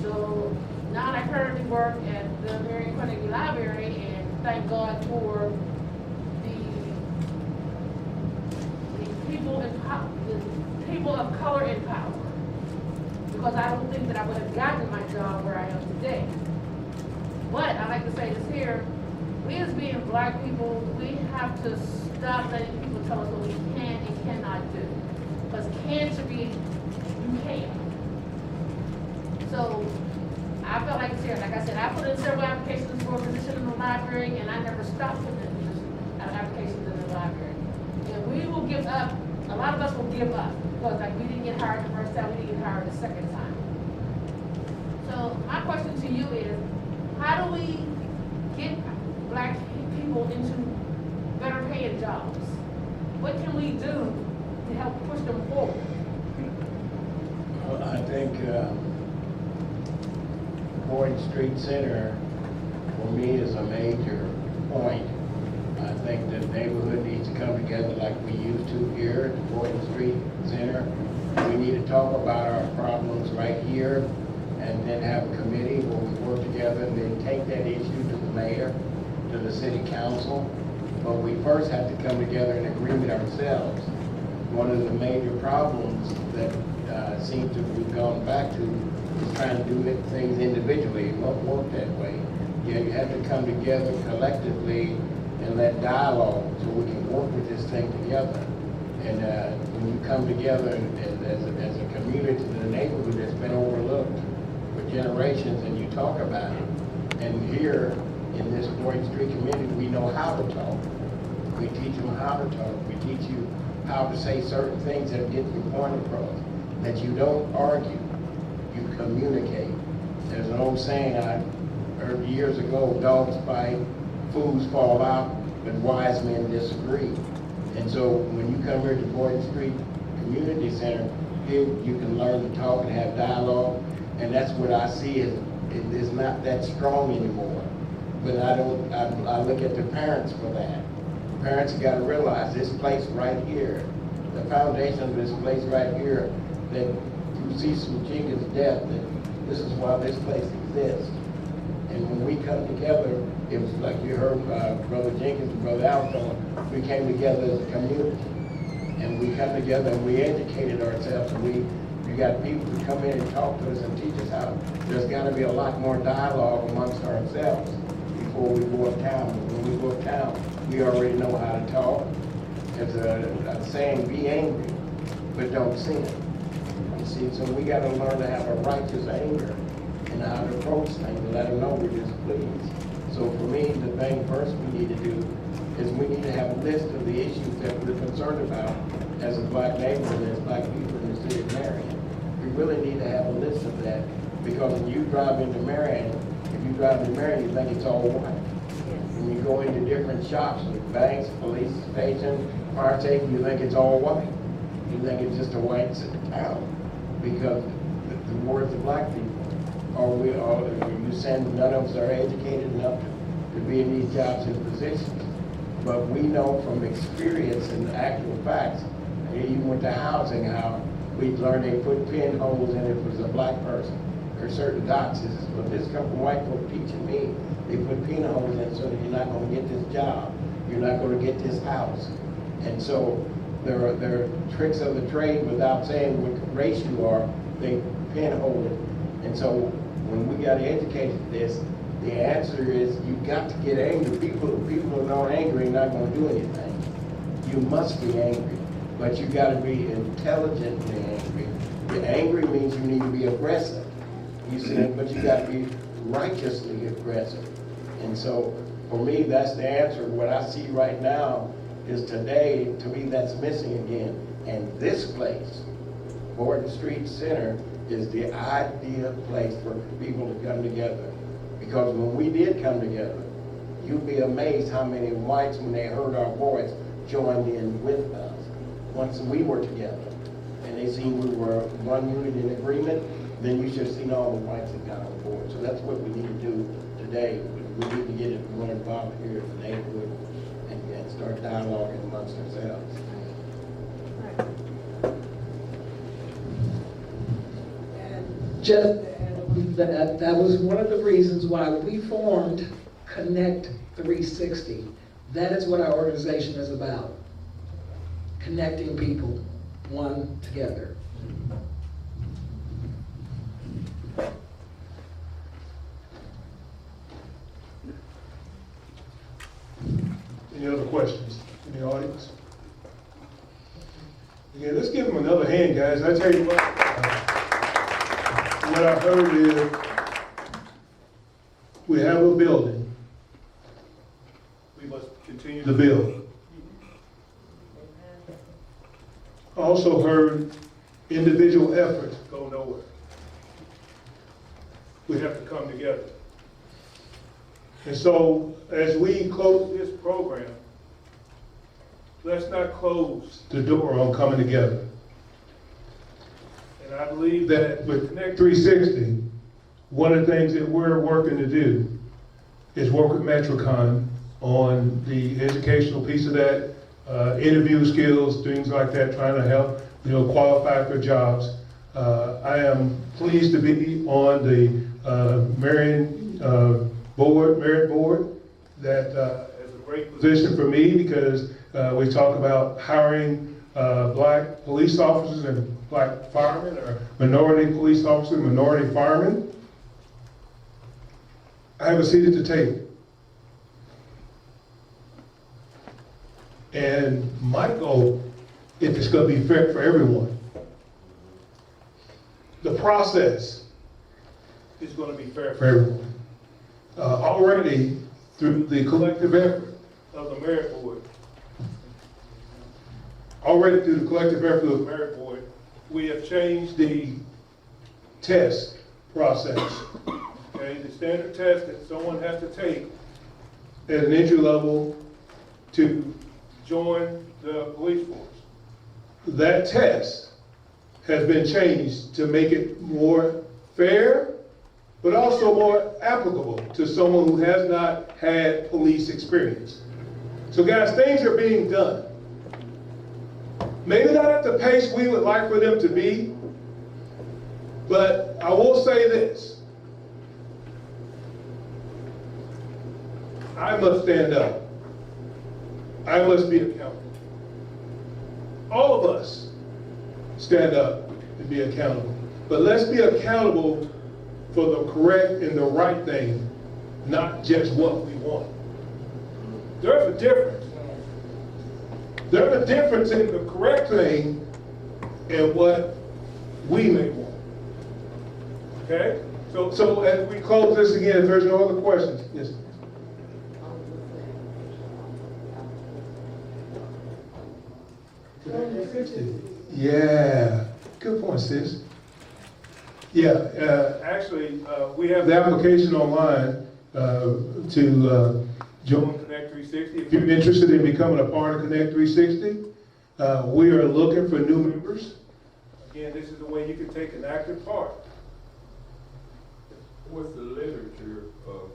Speaker 11: So now I currently work at the Marion Carnegie Library, and thank God for the people of color in power. Because I don't think that I would have gotten my job where I am today. But I like to say this here, we as being black people, we have to stop letting people tell us what we can and cannot do. Because can should be, you can. So I felt like it's here. Like I said, I put in several applications for a position in the library, and I never stopped putting in applications in the library. And we will give up, a lot of us will give up, because like we didn't get hired the first time, we didn't get hired the second time. So my question to you is, how do we get black people into better paying jobs? What can we do to help push them forward?
Speaker 3: Well, I think Boyton Street Center, for me, is a major point. I think the neighborhood needs to come together like we used to here at the Boyton Street Center. We need to talk about our problems right here, and then have a committee where we work together and then take that issue to the mayor, to the city council. But we first have to come together in agreement ourselves. One of the major problems that seems to be gone back to is trying to do things individually. It won't work that way. You have to come together collectively and let dialogue so we can work with this thing together. And when you come together as a community, the neighborhood that's been overlooked for generations, and you talk about it. And here in this Boyton Street community, we know how to talk. We teach them how to talk. We teach you how to say certain things that get your point across. That you don't argue, you communicate. There's an old saying I heard years ago: dogs fight, fools fall out, but wise men disagree. And so when you come here to Boyton Street Community Center, here you can learn to talk and have dialogue. And that's what I see is not that strong anymore. But I look at the parents for that. Parents have got to realize this place right here, the foundation of this place right here, that through Cecil Jenkins' death, that this is why this place exists. And when we come together, it was like you heard Brother Jenkins and Brother Alton, we came together as a community. And we come together and we educated ourselves, and we got people to come in and talk to us and teach us how. There's got to be a lot more dialogue amongst ourselves before we go uptown. When we go uptown, we already know how to talk. There's a saying, be angry, but don't sin. You see, so we got to learn to have a righteous anger and how to approach things and let them know we're displeased. So for me, the thing first we need to do is we need to have a list of the issues that we're concerned about as a black neighborhood, as black people in the city of Marion. We really need to have a list of that, because when you drive into Marion, if you drive into Marion, you think it's all white. When you go into different shops, like banks, police station, fire station, you think it's all white. You think it's just a white town, because the words of black people you send, none of us are educated enough to be in these jobs and positions. But we know from experience and actual facts, even with the housing, how we learned they put pinholes in it was a black person. There are certain dots. But this couple of white folk teaching me, they put pinholes in so that you're not going to get this job. You're not going to get this house. And so there are tricks of the trade without saying what race you are. They pinhole it. And so when we got educated this, the answer is you got to get angry. People who are not angry are not going to do anything. You must be angry, but you got to be intelligently angry. Angry means you need to be aggressive. You see, but you got to be righteously aggressive. And so for me, that's the answer. What I see right now is today, to me, that's missing again. And this place, Boyton Street Center, is the ideal place for people to come together. Because when we did come together, you'd be amazed how many whites, when they heard our voice, joined in with us once we were together. And they seen we were one unit in agreement,
Speaker 9: then you should have seen all the whites that got on board. So that's what we need to do today. We need to get it more involved here in the neighborhood and start dialoguing amongst ourselves.
Speaker 7: Just, that was one of the reasons why we formed Connect 360. That is what our organization is about. Connecting people, one together.
Speaker 1: Any other questions in the audience? Yeah, let's give them another hand, guys. I tell you what I heard is we have a building. We must continue to build. I also heard individual efforts go nowhere. We have to come together. And so, as we close this program, let's not close the door on coming together. And I believe that with Connect 360, one of the things that we're working to do is work with MetroCon on the educational piece of that, interview skills, things like that, trying to help, qualify for jobs. I am pleased to be on the Marion Merit Board. That is a great position for me because we talk about hiring black police officers and black firemen, or minority police officers, minority firemen. I have a seat at the table. And my goal is it's going to be fair for everyone. The process is going to be fair for everyone. Already, through the collective effort of the Merit Board, we have changed the test process. Okay, the standard test that someone has to take at an entry level to join the police force. That test has been changed to make it more fair, but also more applicable to someone who has not had police experience. So guys, things are being done. Maybe not at the pace we would like for them to be, but I will say this. I must stand up. I must be accountable. All of us stand up and be accountable. But let's be accountable for the correct and the right thing, not just what we want. There's a difference. There's a difference in the correct thing and what we may want. Okay? So as we close this again, if there's no other questions. Yes. Yeah, good point, sis. Yeah, actually, we have the application online to join Connect 360. If you're interested in becoming a part of Connect 360, we are looking for new members. Again, this is the way you can take an active part.
Speaker 5: What's the literature of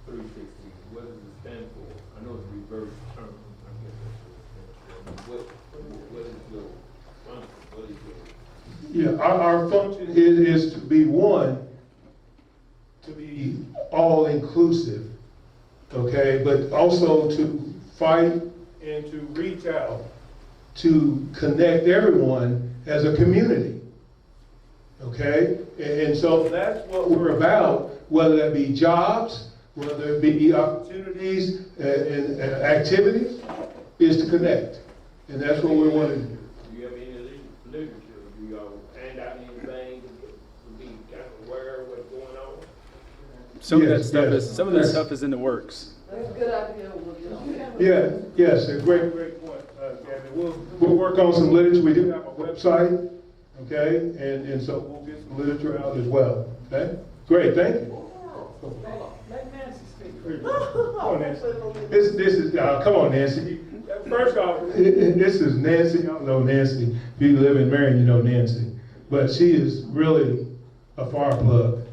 Speaker 5: 360? What does it stand for? I know it's reverse term. What is your function? What is your...
Speaker 1: Yeah, our function is to be one, to be all inclusive, okay, but also to fight and to reach out to connect everyone as a community, okay? And so that's what we're about, whether that be jobs, whether it be opportunities and activities, is to connect. And that's what we want to do.
Speaker 5: Do you have any literature? Do y'all hand out anything to be kind of aware of what's going on?
Speaker 10: Some of
Speaker 1: Yes,
Speaker 10: that stuff is in the works.
Speaker 11: That's a good idea.
Speaker 1: Yeah, yes, a great point, Gabby. We'll work on some literature. We do have a website, okay? And so we'll get some literature out as well, okay? Great, thank you.
Speaker 2: Let Nancy speak.
Speaker 1: Come on, Nancy. This is, come on, Nancy. First off, this is Nancy. Y'all know Nancy. If you live in Marion, you know Nancy. But she is really A fire plug.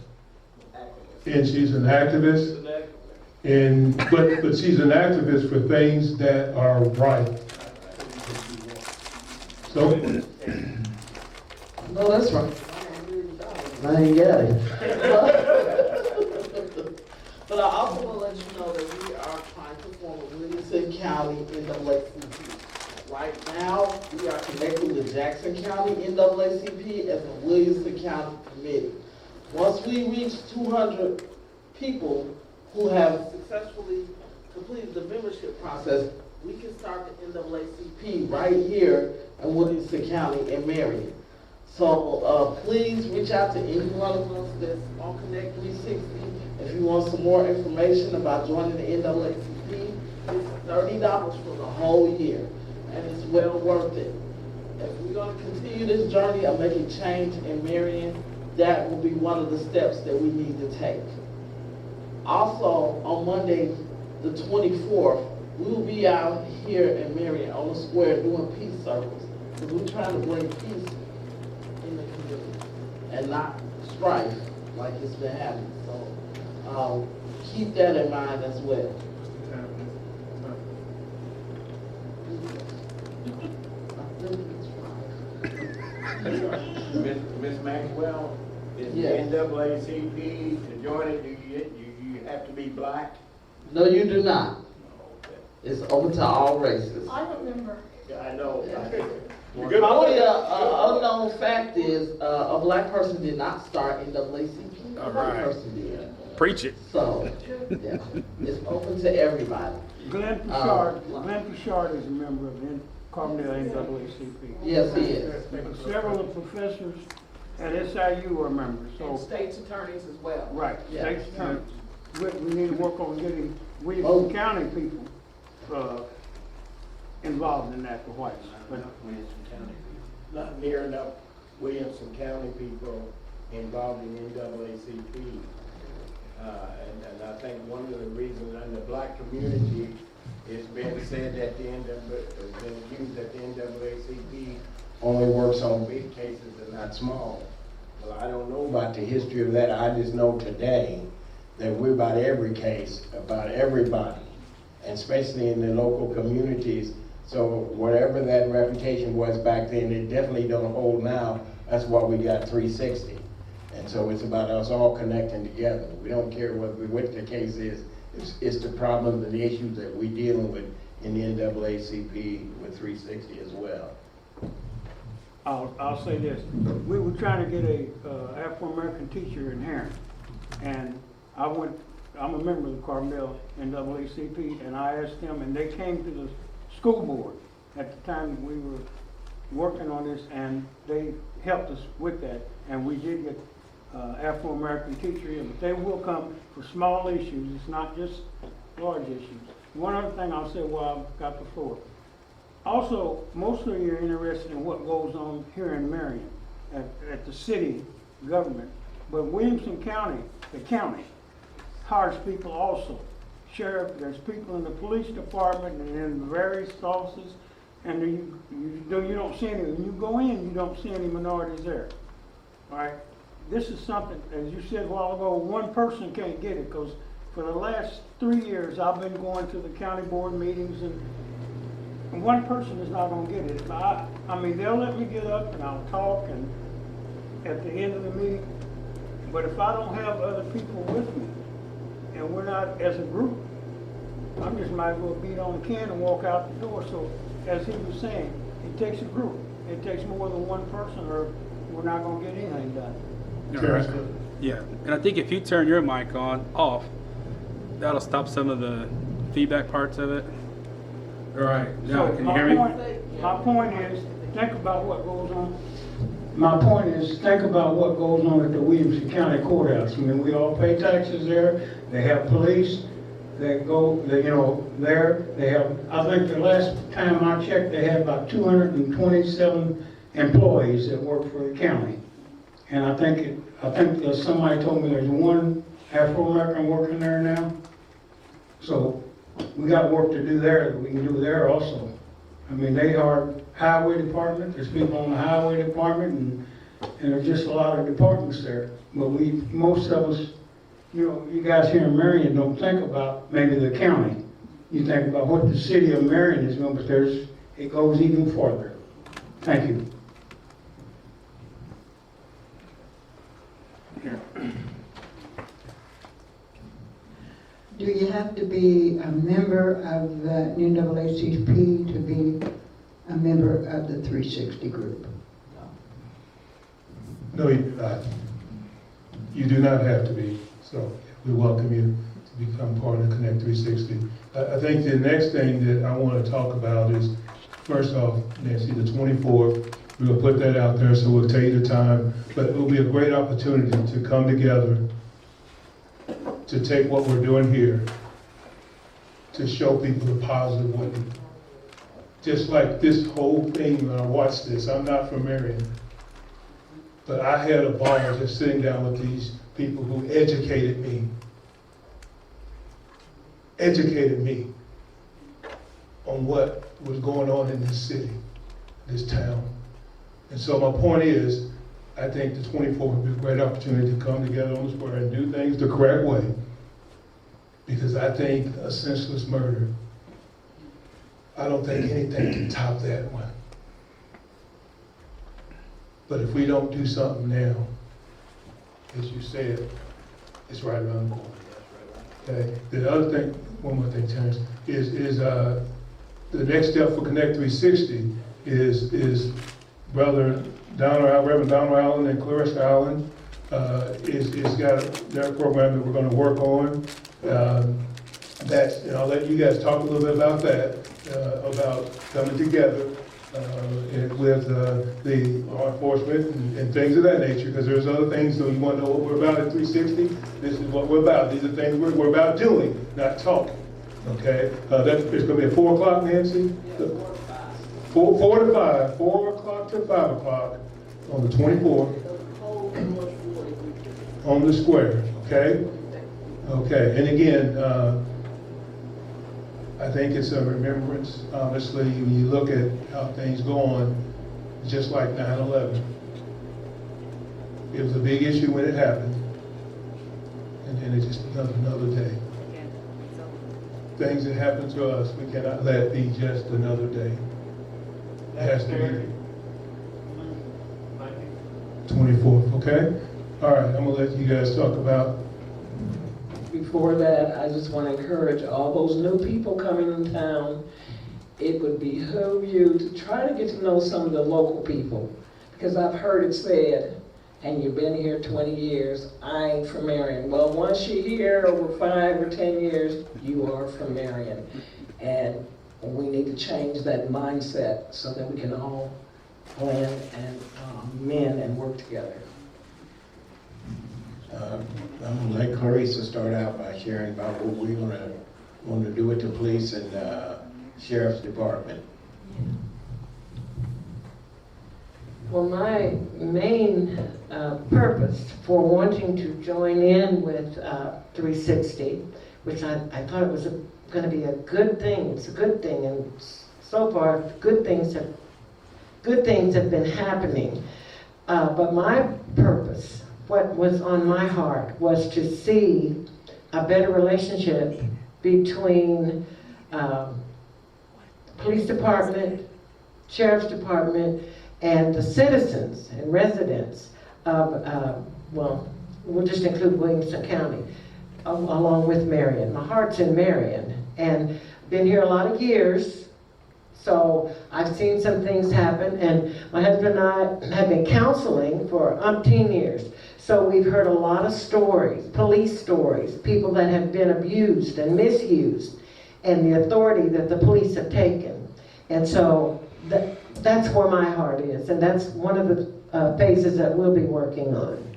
Speaker 1: And she's an activist. But she's an activist for things that are right. So,
Speaker 12: No, that's right. I ain't got it. But I also want to let you know that we are trying to form a Williamson County NAACP. Right now, we are connected with Jackson County NAACP as a Williamson County committee. Once we reach 200 people who have successfully completed the membership process, we can start the NAACP right here in Williamson County and Marion. So please reach out to any one of us that's on Connect 360. If you want some more information about joining the NAACP, it's $30 for the whole year, and it's well worth it. If we're going to continue this journey of making change in Marion, that will be one of the steps that we need to take. Also, on Monday, the 24th, we will be out here in Marion on the square doing peace circles, because we're trying to bring peace in the community and not strife like it's been happening. So keep that in mind as well.
Speaker 3: Ms. Maxwell, is the
Speaker 12: Yes.
Speaker 3: NAACP, to join it, do you have to be black?
Speaker 12: No, you do not. It's open to all races.
Speaker 11: I remember.
Speaker 3: Yeah, I know.
Speaker 12: The only unknown fact is a black person did not start NAACP. A white person did.
Speaker 10: Preach it.
Speaker 12: So, yeah, it's open to everybody.
Speaker 8: Glenn Pichard is a member of the Carbondale NAACP.
Speaker 12: Yes, he is.
Speaker 8: Several of the professors at SIU are members,
Speaker 2: And
Speaker 8: so,
Speaker 2: state's attorneys as well.
Speaker 8: right,
Speaker 12: Yeah.
Speaker 8: state's attorneys. We need to work on getting Williamson County people, involved in that, the whites. But
Speaker 3: Not near enough Williamson County people involved in NAACP. And I think one of the reasons in the black community, it's been said that the NAACP only works on big cases and not small. Well, I don't know about the history of that. I just know today that we're about every case, about everybody, and especially in the local communities. So whatever that reputation was back then, it definitely don't hold now. That's why we got 360. And so it's about us all connecting together. We don't care what the case is. It's the problems and the issues that we're dealing with in the NAACP with 360 as well.
Speaker 8: I'll say this, we were trying to get a Afro-American teacher in here, and I'm a member of the Carbondale NAACP, and I asked them, and they came to the school board at the time we were working on this, and they helped us with that, and we did get Afro-American teacher here, but they will come for small issues, it's not just large issues. One other thing I'll say while I've got the floor. Also, mostly you're interested in what goes on here in Marion at the city government, but Williamson County, the county, hires people also. Sheriff, there's people in the police department and in various offices, and you don't see any, when you go in, you don't see any minorities there. All right? This is something, as you said a while ago, one person can't get it, because for the last 3 years, I've been going to the county board meetings, and one person is not gonna get it. I mean, they'll let me get up and I'll talk and at the end of the meeting, but if I don't have other people with me, and we're not as a group, I just might as well beat on the can and walk out the door. So, as he was saying, it takes a group. It takes more than one person, or we're not gonna get anything done.
Speaker 10: Yeah, and I think if you turn your mic off, that'll stop some of the feedback parts of it. All right, now,
Speaker 8: So
Speaker 10: can you hear me?
Speaker 8: my point is, think about what goes on.
Speaker 9: My point is, think about what goes on at the Williamson County Courthouse. I mean, we all pay taxes there. They have police that go, there. They have, I think the last time I checked, they had about 227 employees that work for the county. And I think somebody told me there's one Afro-American working there now. So we got work to do there that we can do there also. I mean, they are highway department, there's people on the highway department, and there's just a lot of departments there. But most of us, you guys here in Marion don't think about maybe the county. You think about what the city of Marion is doing, but it goes even farther. Thank you.
Speaker 13: Do you have to be a member of the NAACP to be a member of the 360 group?
Speaker 1: No, you do not. You do not have to be, so we welcome you to become part of Connect 360. I think the next thing that I want to talk about is, first off, Nancy, the 24th, we're going to put that out there, so we'll tell you the time, but it will be a great opportunity to come together, to take what we're doing here, to show people the positive way. Just like this whole thing, when I watched this, I'm not from Marion, but I had a ball just sitting down with these people who educated me on what was going on in this city, this town. And so my point is, I think the 24th would be a great opportunity to come together on the square and do things the correct way. Because I think a senseless murder, I don't think anything can top that one. But if we don't do something now, as you said, it's right around the corner. Okay. The other thing, one more thing, Terrence, is the next step for Connect 360 is Reverend Donald Allen and Clarissa Allen is got their program that we're going to work on. And I'll let you guys talk a little bit about that, about coming together with the law enforcement and things of that nature, because there's other things, so you want to know what we're about at 360? This is what we're about. These are things we're about doing, not talking. Okay? It's going to be at 4 o'clock, Nancy? 4 to 5, 4 o'clock to 5 o'clock on the 24th on the square. Okay? Okay, and again, I think it's a remembrance, honestly, when you look at how things go on, just like 9/11. It was a big issue when it happened, and then it just becomes another day. Things that happen to us, we cannot let be just another day. It has to be 24th, okay? All right, I'm gonna let you guys talk about.
Speaker 7: Before that, I just want to encourage all those new people coming in town, it would behoove you to try to get to know some of the local people. Because I've heard it said, and you've been here 20 years, I ain't from Marion. Well, once you're here over 5 or 10 years, you are from Marion. And we need to change that mindset so that we can all blend and mend and work together.
Speaker 3: I'm gonna let Clarissa start out by sharing about what we're gonna do with the police and sheriff's department.
Speaker 14: Well, my main purpose for wanting to join in with 360, which I thought it was going to be a good thing. It's a good thing, and so far good things have been happening. But my purpose, what was on my heart, was to see a better relationship between police department, sheriff's department, and the citizens and residents of, well, we'll just include Williamson County, along with Marion. My heart's in Marion, and been here a lot of years, so I've seen some things happen, and my husband and I have been counseling for umpteen years. So we've heard a lot of stories, police stories, people that have been abused and misused, and the authority that the police have taken. And so that's where my heart is, and that's one of the phases that we'll be working on.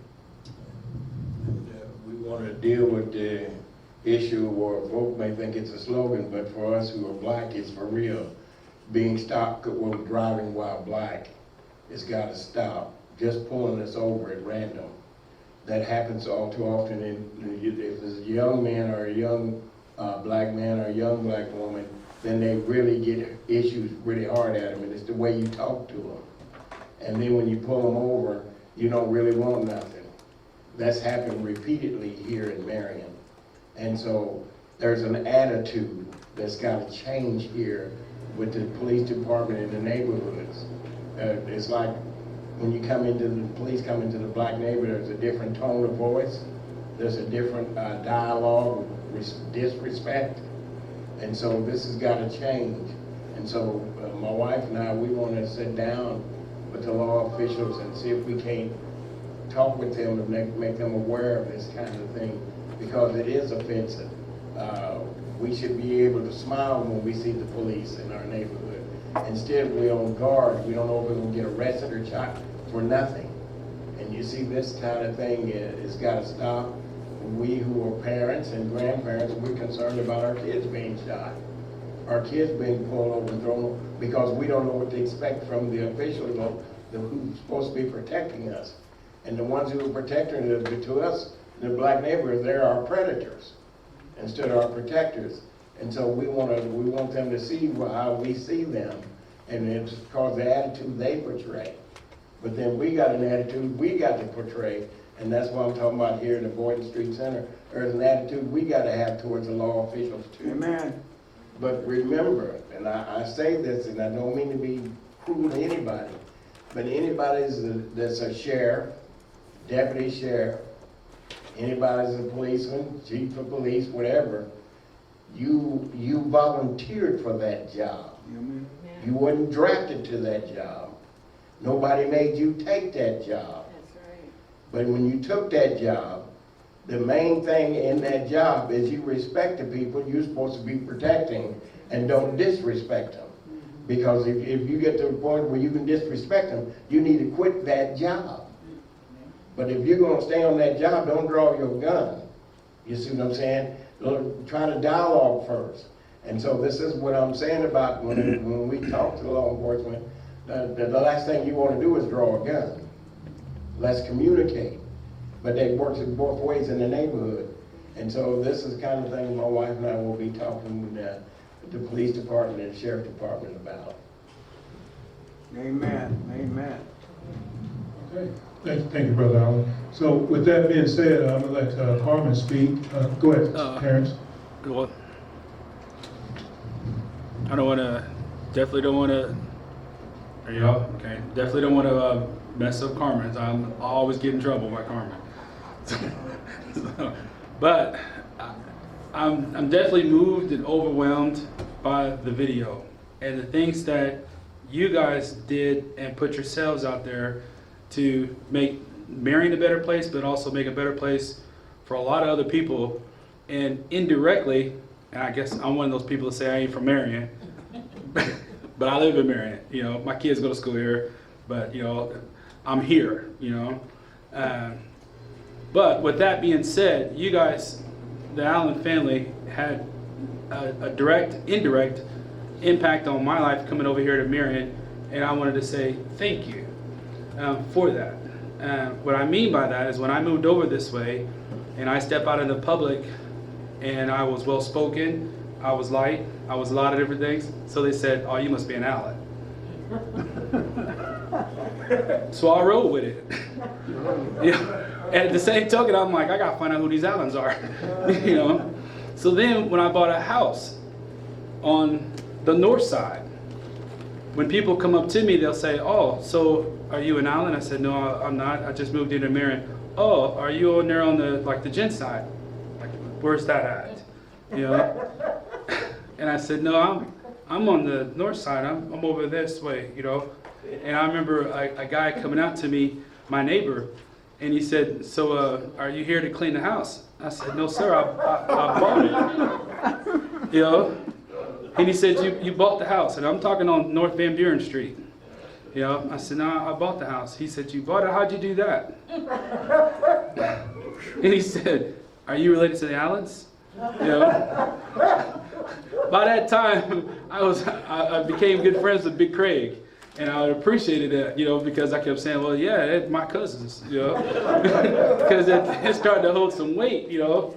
Speaker 3: We want to deal with the issue where folk may think it's a slogan, but for us who are black, it's for real. Being stopped when driving while black, it's got to stop. Just pulling us over at random. That happens all too often. If it's a young man or a young black man or a young black woman, then they really get issues really hard at them, and it's the way you talk to them. And then when you pull them over, you don't really want nothing. That's happened repeatedly here in Marion. And so there's an attitude that's got to change here with the police department in the neighborhoods. It's like when you come into the police come into the black neighborhood, there's a different tone of voice. There's a different dialogue, disrespect. And so this has got to change. And so my wife and I, we want to sit down with the law officials and see if we can't talk with them and make them aware of this kind of thing, because it is offensive. We should be able to smile when we see the police in our neighborhood. Instead, we're on guard. We don't know if we're going to get arrested or shot for nothing. And you see, this kind of thing has got to stop. We who are parents and grandparents, we're concerned about our kids being shot, our kids being pulled over and thrown, because we don't know what to expect from the officials who's supposed to be protecting us. And the ones who are protecting to us, the black neighborhood, they're our predators instead of our protectors. And so we want them to see how we see them, and it's because the attitude they portray. But then we got an attitude we got to portray, and that's what I'm talking about here in the Boyton Street Center. There's an attitude we got to have towards the law officials too.
Speaker 8: Amen.
Speaker 3: But remember, and I say this, and I don't mean to be cruel to anybody, but anybody that's a sheriff, deputy sheriff, anybody's a policeman, chief of police, whatever, you volunteered for that job.
Speaker 8: Amen.
Speaker 3: You weren't drafted to that job. Nobody made you take that job.
Speaker 11: That's right.
Speaker 3: But when you took that job, the main thing in that job is you respect the people you're supposed to be protecting and don't disrespect them. Because if you get to the point where you can disrespect them, you need to quit that job. But if you're going to stay on that job, don't draw your gun. You see what I'm saying? Try to dialogue first. And so this is what I'm saying about when we talk to law enforcement, the last thing you want to do is draw a gun. Let's communicate. But they work both ways in the neighborhood. And so this is the kind of thing my wife and I will be talking with the police department and the sheriff department about.
Speaker 8: Amen. Amen.
Speaker 1: Okay. Thank you, Brother Allen. So with that being said, I'm going to let Carmen speak. Go ahead, Terrence.
Speaker 10: Well, I don't want to, definitely don't want to, there you go, okay. Definitely don't want to mess up Carmen. I always get in trouble by Carmen. But I'm definitely moved and overwhelmed by the video and the things that you guys did and put yourselves out there to make Marion a better place, but also make a better place for a lot of other people. And indirectly, and I guess I'm one of those people that say I ain't from Marion, but I live in Marion. You know, my kids go to school here, but you know, I'm here. You know, but with that being said, you guys, the Allen family, had a direct, indirect impact on my life coming over here to Marion, and I wanted to say thank you for that. What I mean by that is when I moved over this way and I step out in the public and I was well spoken, I was light, I was a lot of different things, so they said, oh, you must be an Allen. So I rolled with it. Yeah. And at the same token, I'm like, I gotta find out who these Allens are. You know. So then when I bought a house on the north side, when people come up to me, they'll say, oh, so are you an Allen? I said, no, I'm not. I just moved into Marion. Oh, are you on there on the gent side? Like, where's that at? You know? And I said, no, I'm on the north side. I'm over this way, you know. And I remember a guy coming out to me, my neighbor, and he said, so are you here to clean the house? I said, no, sir, I bought it. You know? And he said, you bought the house. And I'm talking on North Van Buren Street. You know? I said, no, I bought the house. He said, you bought it? How'd you do that? And he said, are you related to the Allens? You know? By that time, I became good friends with Big Craig. And I appreciated that, you know, because I kept saying, well, yeah, they're my cousins, you know, because it started to hold some weight, you know.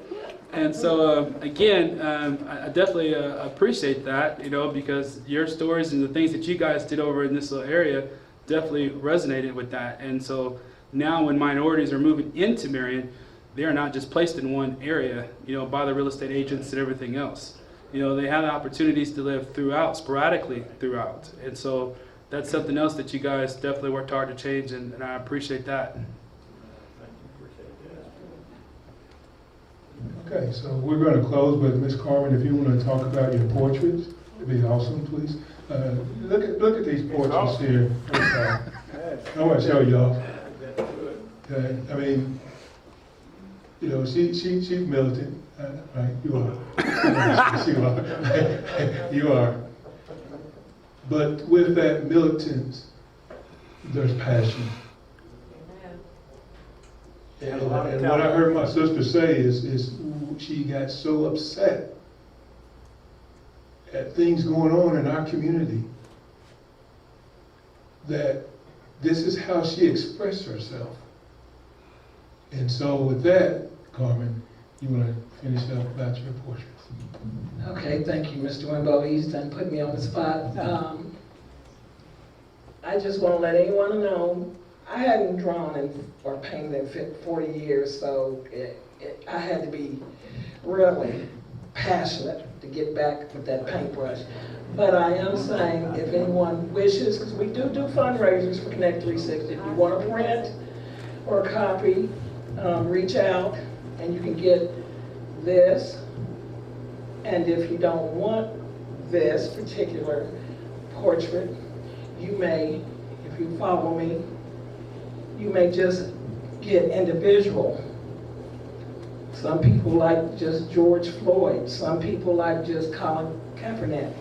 Speaker 10: And so, again, I definitely appreciate that, you know, because your stories and the things that you guys did over in this little area definitely resonated with that. And so now when minorities are moving into Marion, they are not just placed in one area, you know, by the real estate agents and everything else. You know, they have the opportunities to live throughout, sporadically throughout. And so that's something else that you guys definitely worked hard to change, and I appreciate that.
Speaker 1: Okay, so we're going to close with Ms. Carmen. If you want to talk about your portraits, it'd be awesome, please. Look at these portraits here. I want to show y'all. I mean, you know, she's militant, right? You are. You are. You are. But with that militance, there's passion. And what I heard my sister say is she got so upset at things going on in our community that this is how she expressed herself. And so with that, Carmen, you want to finish up about your portraits?
Speaker 7: Okay, thank you, Mr. Wimbo. He's done put me on the spot. I just want to let anyone know, I hadn't drawn or painted in 40 years, so I had to be really passionate to get back with that paintbrush. But I am saying, if anyone wishes, because we do fundraisers for Connect 360, if you want a print or a copy, reach out and you can get this. And if you don't want this particular portrait, you may, if you follow me, you may just get individual. Some people like just George Floyd. Some people like just Colin Kaepernick.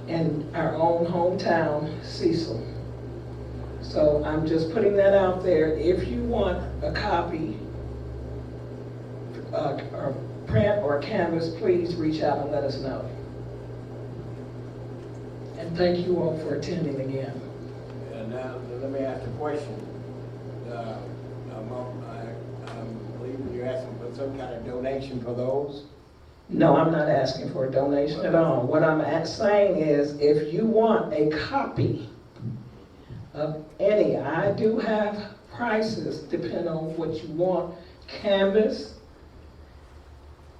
Speaker 7: And our own hometown, Cecil. So I'm just putting that out there. If you want a copy, or print or canvas, please reach out and let us know. And thank you all for attending again.
Speaker 3: And now, let me ask a question. I'm believing you're asking for some kind of donation for those?
Speaker 7: No, I'm not asking for a donation at all. What I'm saying is, if you want a copy of any, I do have prices depending on what you want, canvas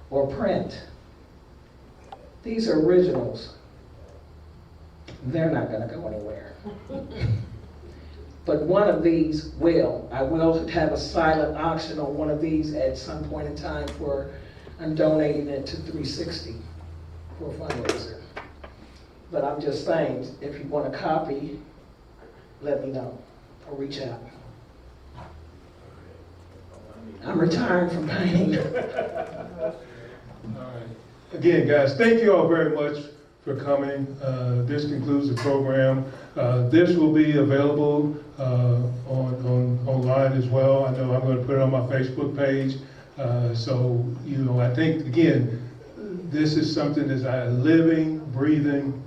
Speaker 7: or print. These are originals. They're not going to go anywhere. But one of these will. I will have a silent auction on one of these at some point in time for, I'm donating it to 360 for a fundraiser. But I'm just saying, if you want a copy, let me know or reach out. I'm retiring from painting.
Speaker 1: All right. Again, guys, thank you all very much for coming. This concludes the program. This will be available online as well. I know I'm going to put it on my Facebook page. So, you know, I think, again, this is something that's a living, breathing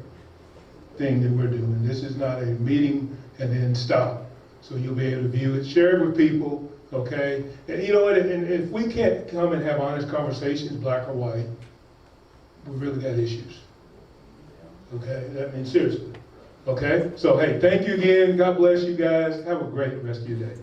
Speaker 1: thing that we're doing. This is not a meeting and then stop. So you'll be able to view it, share it with people, okay? And you know what, and if we can't come and have honest conversations, black or white, we really got issues. Okay, I mean, seriously. Okay, so hey, thank you again. God bless you guys. Have a great rest of your day.